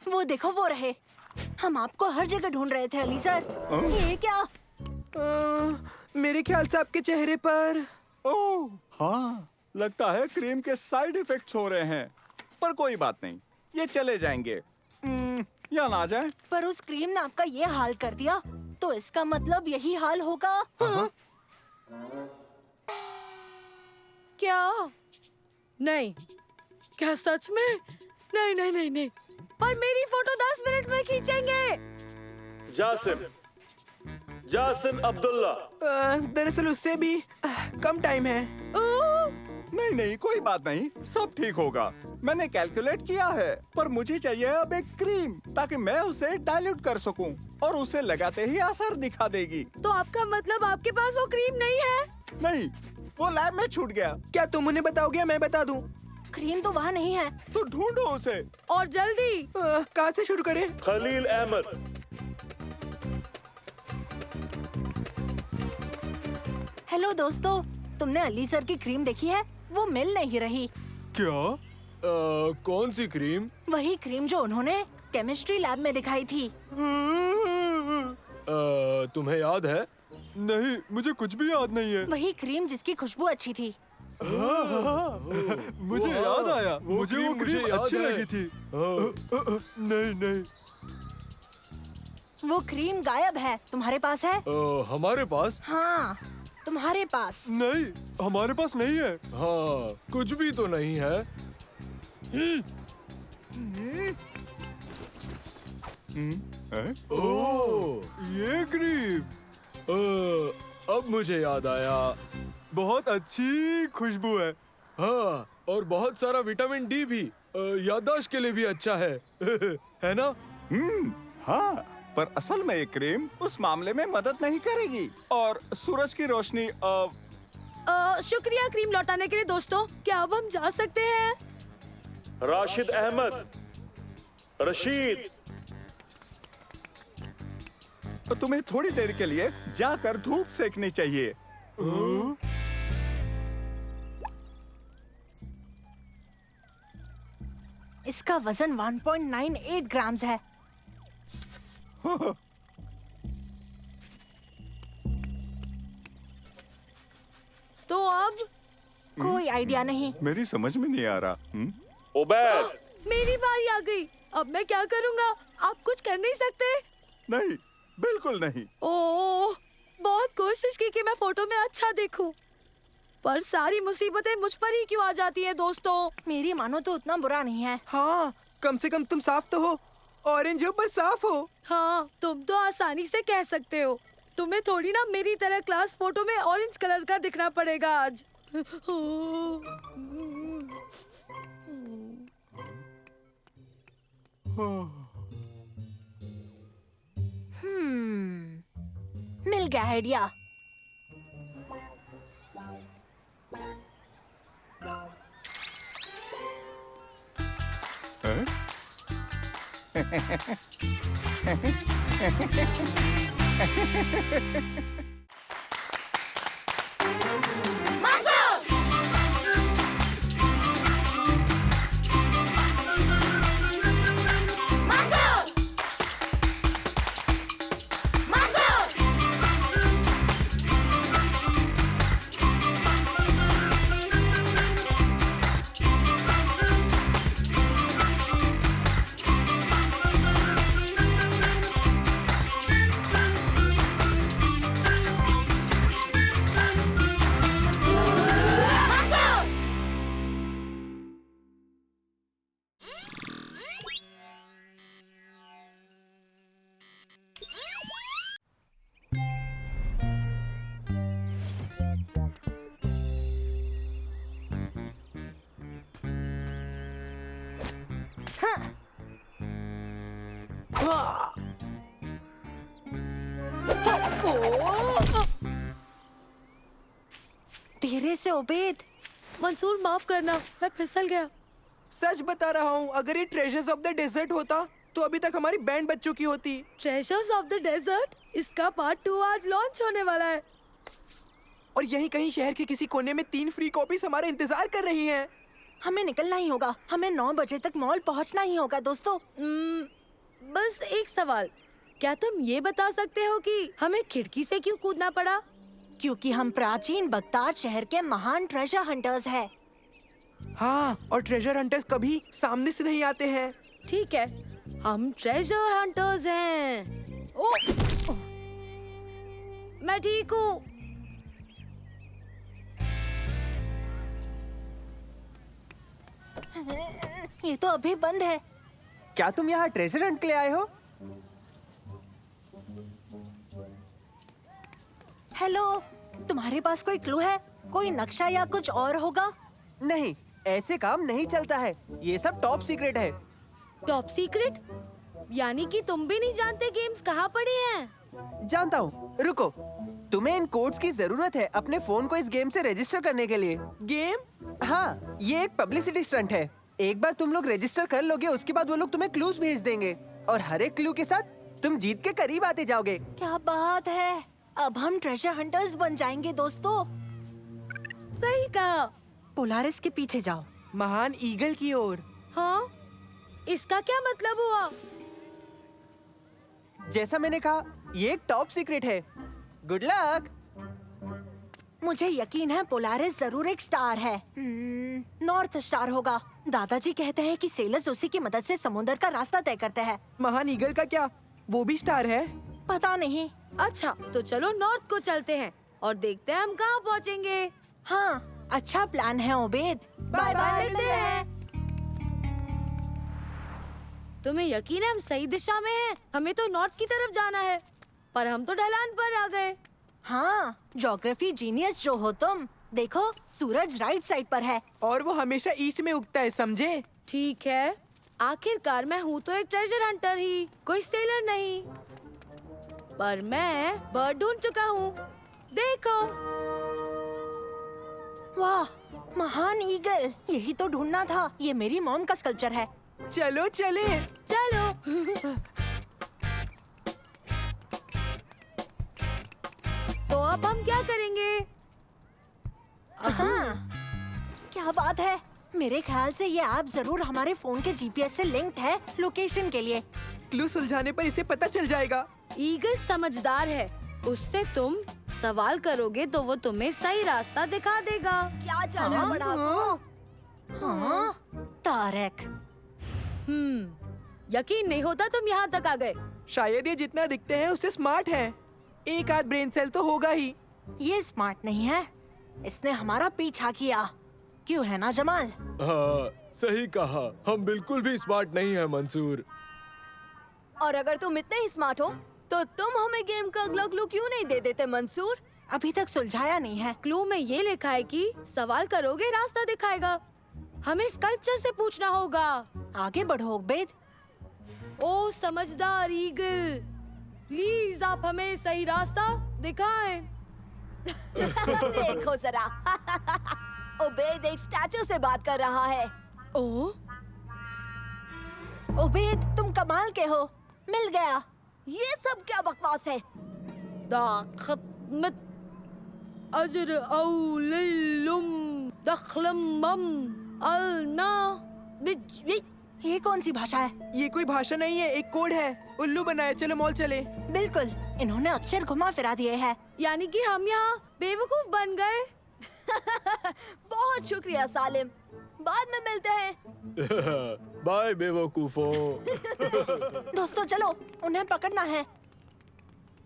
वो देखो, वो रहे। हम आपको हर जगह ढूंढ रहे थे अली सर। ये क्या? मेरे ख्याल से आपके चेहरे पर। ओह हाँ, लगता है क्रीम के साइड इफेक्ट्स हो रहे हैं, पर कोई बात नहीं, ये चले जाएंगे। या ना जाए। पर उस क्रीम ने आपका ये हाल कर दिया, तो इसका मतलब यही हाल होगा। हाँ? क्या? नहीं, क्या सच में? नहीं नहीं नहीं नहीं। पर मेरी फोटो 10 मिनट में खींचेंगे। जासिम अब्दुल्ला। दरअसल उससे भी कम टाइम है। नहीं नहीं, कोई बात नहीं, सब ठीक होगा। मैंने कैलकुलेट किया है, पर मुझे चाहिए अब एक क्रीम, ताकि मैं उसे डाइल्यूट कर सकूं, और उसे लगाते ही असर दिखा देगी। तो आपका मतलब आपके पास वो क्रीम नहीं है? नहीं, वो लैब में छूट गया। क्या तुम उन्हें बताओगे या मैं बता दूं? क्रीम तो वहाँ नहीं है। तो ढूंढो उसे और जल्दी। कहाँ से शुरू करें? खलील अहमद। हेलो दोस्तों, तुमने अली सर की क्रीम देखी है? वो मिल नहीं रही। क्या? कौन सी क्रीम? वही क्रीम जो उन्होंने केमिस्ट्री लैब में दिखाई थी। तुम्हें याद है? नहीं, मुझे कुछ भी याद नहीं है। वही क्रीम जिसकी खुशबू अच्छी थी। मुझे याद आया। मुझे वो क्रीम अच्छी लगी थी। नहीं नहीं, वो क्रीम गायब है। तुम्हारे पास है? हमारे पास? हाँ, तुम्हारे पास। नहीं, हमारे पास नहीं है। हाँ, कुछ भी तो नहीं है। ओह, ये क्रीम। अब मुझे याद आया। बहुत अच्छी खुशबू है। हाँ, और बहुत सारा विटामिन डी भी। याददाश्त के लिए भी अच्छा है। है ना? हाँ, पर असल में ये क्रीम उस मामले में मदद नहीं करेगी। और सूरज की रोशनी शुक्रिया क्रीम लौटाने के लिए दोस्तों। क्या अब हम जा सकते हैं? राशिद अहमद, रशीद, तो तुम्हें थोड़ी देर के लिए जाकर धूप सेकनी चाहिए। इसका वजन 1.98 ग्राम्स है। तो अब कोई आइडिया नहीं। मेरी समझ में नहीं आ रहा। उबैद, मेरी बारी आ गई। अब मैं क्या करूँगा? आप कुछ कर नहीं सकते? नहीं, बिल्कुल नहीं। ओह, बहुत कोशिश की कि मैं फोटो में अच्छा दिखूं, पर सारी मुसीबतें मुझ पर ही क्यों आ जाती हैं दोस्तों? मेरी मानो तो उतना बुरा नहीं है। हाँ, कम से कम तुम साफ तो हो। ऑरेंज हो पर साफ हो। हाँ, तुम तो आसानी से कह सकते हो। तुम्हें थोड़ी ना मेरी तरह क्लास फोटो में ऑरेंज कलर का दिखना पड़ेगा आज। मिल गया आइडिया। धीरे से उबैद। मंसूर माफ करना, मैं फिसल गया। सच बता रहा हूँ, अगर ये ट्रेजर्स ऑफ द डेजर्ट होता तो अभी तक हमारी बैंड बच चुकी होती। Treasures of the desert? इसका पार्ट 2 आज लॉन्च होने वाला है। और यहीं कहीं शहर के किसी कोने में 3 फ्री कॉपीज हमारा इंतजार कर रही हैं। हमें निकलना ही होगा। हमें 9 बजे तक मॉल पहुंचना ही होगा दोस्तों। बस एक सवाल, क्या तुम ये बता सकते हो कि हमें खिड़की से क्यों कूदना पड़ा? क्योंकि हम प्राचीन बगदाद शहर के महान ट्रेजर हंटर्स हैं। हाँ, और ट्रेजर हंटर्स कभी सामने से नहीं आते हैं। ठीक है, हम ट्रेजर हंटर्स हैं। ओह, मैं ठीक हूँ। ये तो अभी बंद है। क्या तुम यहाँ ट्रेजर हंट के लिए आए हो? हेलो, तुम्हारे पास कोई क्लू है? कोई नक्शा या कुछ और होगा? नहीं, ऐसे काम नहीं चलता है। ये सब टॉप सीक्रेट है। Top secret? यानी कि तुम भी नहीं जानते गेम्स कहाँ पड़ी हैं? जानता हूँ, रुको। तुम्हें इन कोड्स की जरूरत है अपने फोन को इस गेम से रजिस्टर करने के लिए। गेम? हाँ, ये एक पब्लिसिटी स्टंट है। एक बार तुम लोग रजिस्टर कर लोगे, उसके बाद वो लोग तुम्हें क्लूज भेज देंगे और हर एक क्लू के साथ तुम जीत के करीब आते जाओगे। क्या बात है, अब हम ट्रेजर हंटर्स बन जाएंगे दोस्तों। सही कहा। पोलारिस के पीछे जाओ। महान ईगल की ओर। हाँ, इसका क्या मतलब हुआ? जैसा मैंने कहा, ये एक टॉप सीक्रेट है। Good luck. मुझे यकीन है पोलारिस जरूर एक स्टार है। नॉर्थ स्टार होगा। दादाजी कहते हैं कि सेलर्स उसी की मदद से समुद्र का रास्ता तय करते हैं। महान ईगल का क्या, वो भी स्टार है? पता नहीं। अच्छा, तो चलो नॉर्थ को चलते हैं और देखते हैं हम कहाँ पहुँचेंगे। हाँ, अच्छा प्लान है ओबेद। बाय बाय, मिलते हैं। तुम्हें यकीन है हम सही दिशा में हैं? हमें तो नॉर्थ की तरफ जाना है, पर हम तो ढलान पर आ गए। हाँ, ज्योग्राफी जीनियस जो हो तुम। देखो, सूरज राइट साइड पर है और वो हमेशा ईस्ट में उगता है, समझे? ठीक है, आखिरकार मैं हूँ तो एक ट्रेजर हंटर ही, कोई सेलर नहीं। पर मैं बर्ड ढूंढ चुका हूँ, देखो। वाह, महान ईगल, यही तो ढूंढना था। ये मेरी मॉम का स्कल्पचर है। चलो चले। चलो। तो अब हम क्या करेंगे? हाँ, क्या बात है। मेरे ख्याल से ये ऐप जरूर हमारे फोन के जीपीएस से लिंक्ड है लोकेशन के लिए। क्लू सुलझाने पर इसे पता चल जाएगा। ईगल समझदार है, उससे तुम सवाल करोगे तो वो तुम्हें सही रास्ता दिखा देगा। क्या चल रहा है बड़ा को? हाँ, तारक। यकीन नहीं होता तुम यहाँ तक आ गए। शायद ये जितना दिखते हैं उससे स्मार्ट है। एक आध ब्रेन सेल तो होगा ही। ये स्मार्ट नहीं है, इसने हमारा पीछा किया। क्यों है ना जमाल? हाँ, सही कहा। हम बिल्कुल भी स्मार्ट नहीं है मंसूर। और अगर तुम इतने ही स्मार्ट हो तो तुम हमें गेम का अगला क्लू क्यों नहीं दे देते मंसूर? अभी तक सुलझाया नहीं है। क्लू में ये लिखा है कि सवाल करोगे रास्ता दिखाएगा। हमें स्कल्पचर से पूछना होगा। आगे बढ़ो ओबेद। ओ समझदार ईगल, प्लीज आप हमें सही रास्ता दिखाएं। देखो जरा, ओबेद एक स्टैचू से बात कर रहा है। ओबेद, तुम कमाल के हो, मिल गया। ये सब क्या बकवास है? दाखत अजर औलुम दखलम अलना बिज। ये कौन सी भाषा है? ये कोई भाषा नहीं है, एक कोड है। उल्लू बनाया, चलो मॉल चले। बिल्कुल, इन्होंने अक्षर घुमा फिरा दिए हैं। यानी कि हम यहाँ बेवकूफ बन गए। बहुत शुक्रिया सालिम, बाद में मिलते हैं। बाय बेवकूफों। दोस्तों चलो, उन्हें पकड़ना है।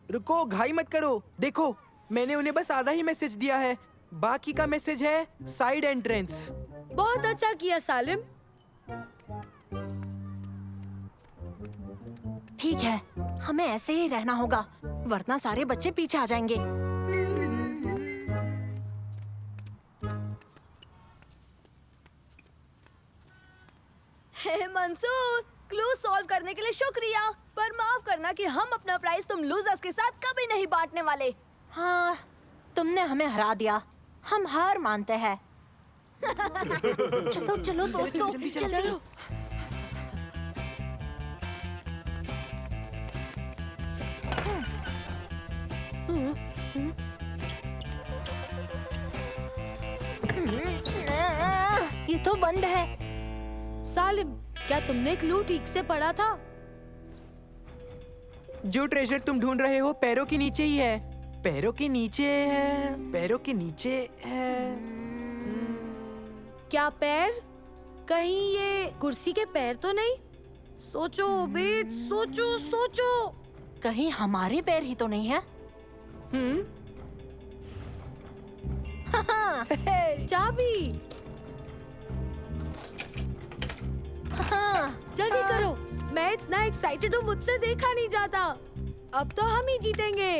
रुको, घाई मत करो। देखो, मैंने उन्हें बस आधा ही मैसेज दिया है, बाकी का मैसेज है साइड एंट्रेंस। बहुत अच्छा किया सालिम। ठीक है, हमें ऐसे ही रहना होगा, वरना सारे बच्चे पीछे आ जाएंगे। हे मंसूर, क्लू सॉल्व करने के लिए शुक्रिया, पर माफ करना कि हम अपना प्राइस तुम लूजर्स के साथ कभी नहीं बांटने वाले। हाँ, तुमने हमें हरा दिया, हम हार मानते हैं। चलो चलो दोस्तों, जल्दी। ये तो बंद है। सालिम, क्या तुमने क्लू ठीक से पढ़ा था? जो ट्रेजर तुम ढूंढ रहे हो पैरों के नीचे ही है। पैरों के नीचे है, पैरों के नीचे है। क्या पैर? कहीं ये कुर्सी के पैर तो नहीं? सोचो बेद, सोचो सोचो। कहीं हमारे पैर ही तो नहीं है? चाबी। जल्दी करो, मैं इतना एक्साइटेड हूँ, मुझसे देखा नहीं जाता। अब तो हम ही जीतेंगे।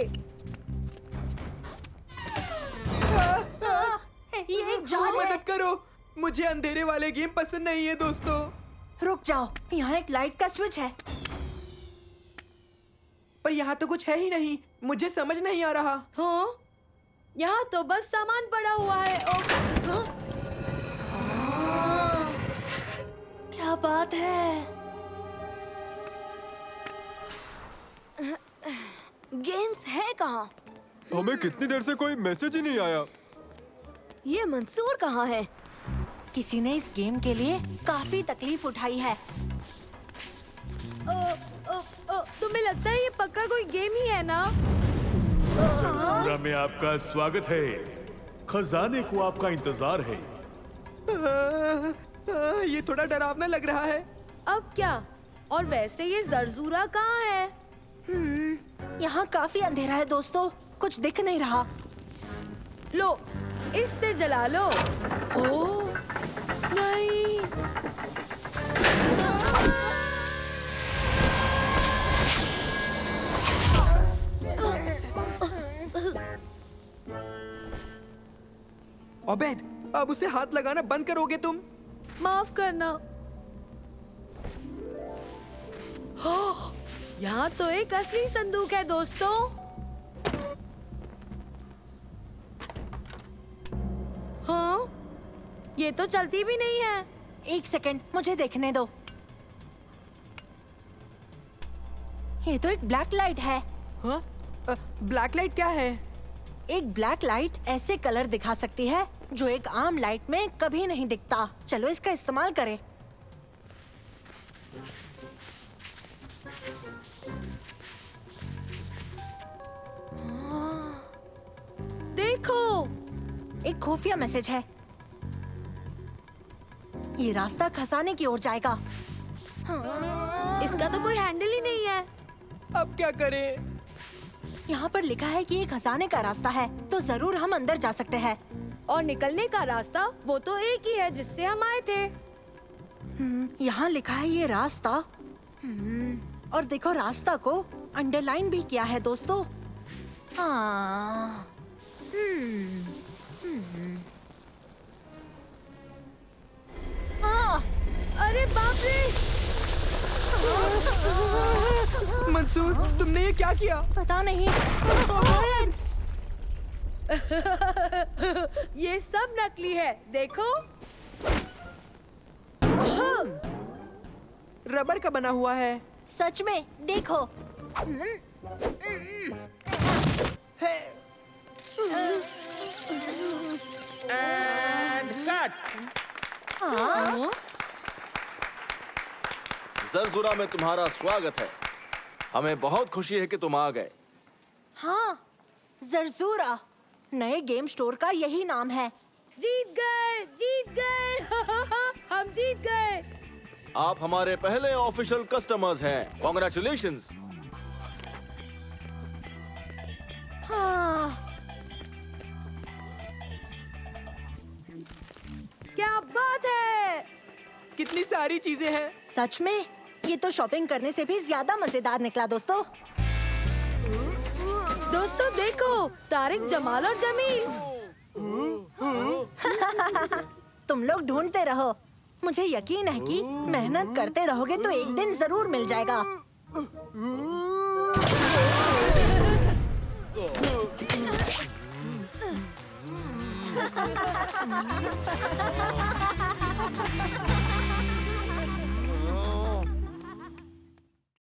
ये जा रहे हैं। मदद करो, मुझे अंधेरे वाले गेम पसंद नहीं है दोस्तों। रुक जाओ, यहाँ एक लाइट का स्विच है। पर यहाँ तो कुछ है ही नहीं। मुझे समझ नहीं आ रहा। हाँ, यहाँ तो बस सामान पड़ा हुआ है। क्या बात है? गेम्स है कहाँ? हमें कितनी देर से कोई मैसेज ही नहीं आया। ये मंसूर कहाँ है? किसी ने इस गेम के लिए काफी तकलीफ उठाई है। तुम्हें लगता है ये पक्का कोई गेम ही है ना? जरसूरा में आपका स्वागत है। खजाने को आपका इंतजार है। ये थोड़ा डरावना लग रहा है। अब क्या? और वैसे ये जरजूरा कहाँ है? यहाँ काफी अंधेरा है दोस्तों, कुछ दिख नहीं रहा। लो, इससे जला लो। ओह, नहीं। ओबेद, अब उसे हाथ लगाना बंद करोगे तुम? माफ करना। हाँ, यहाँ तो एक असली संदूक है दोस्तों। हाँ, ये तो चलती भी नहीं है। एक सेकंड, मुझे देखने दो। ये तो एक ब्लैक लाइट है। हाँ? ब्लैक लाइट क्या है? एक ब्लैक लाइट ऐसे कलर दिखा सकती है जो एक आम लाइट में कभी नहीं दिखता। चलो इसका इस्तेमाल करें। देखो, एक खुफिया मैसेज है। ये रास्ता खजाने की ओर जाएगा। इसका तो कोई हैंडल ही नहीं है। अब क्या करें? यहाँ पर लिखा है कि ये खजाने का रास्ता है, तो जरूर हम अंदर जा सकते हैं। और निकलने का रास्ता वो तो एक ही है जिससे हम आए थे। यहाँ लिखा है ये रास्ता। और देखो रास्ता को अंडरलाइन भी किया है दोस्तों। हाँ। अरे बाप रे! मंसूर, तुमने ये क्या किया? पता नहीं। ये सब नकली है, देखो। रबर का बना हुआ है। सच में, देखो। And cut. जरजुरा में तुम्हारा स्वागत है। हमें बहुत खुशी है कि तुम आ गए। हाँ, जरजूरा नए गेम स्टोर का यही नाम है। जीत गए, जीत गए। हम जीत गए। आप हमारे पहले ऑफिशियल कस्टमर्स हैं। कॉन्ग्रेचुलेशंस। हाँ। क्या बात है! कितनी सारी चीजें हैं। सच में, ये तो शॉपिंग करने से भी ज्यादा मजेदार निकला दोस्तों। दोस्तों देखो, तारिक, जमाल और जमील। तुम लोग ढूंढते रहो। मुझे यकीन है कि मेहनत करते रहोगे तो एक दिन जरूर मिल जाएगा।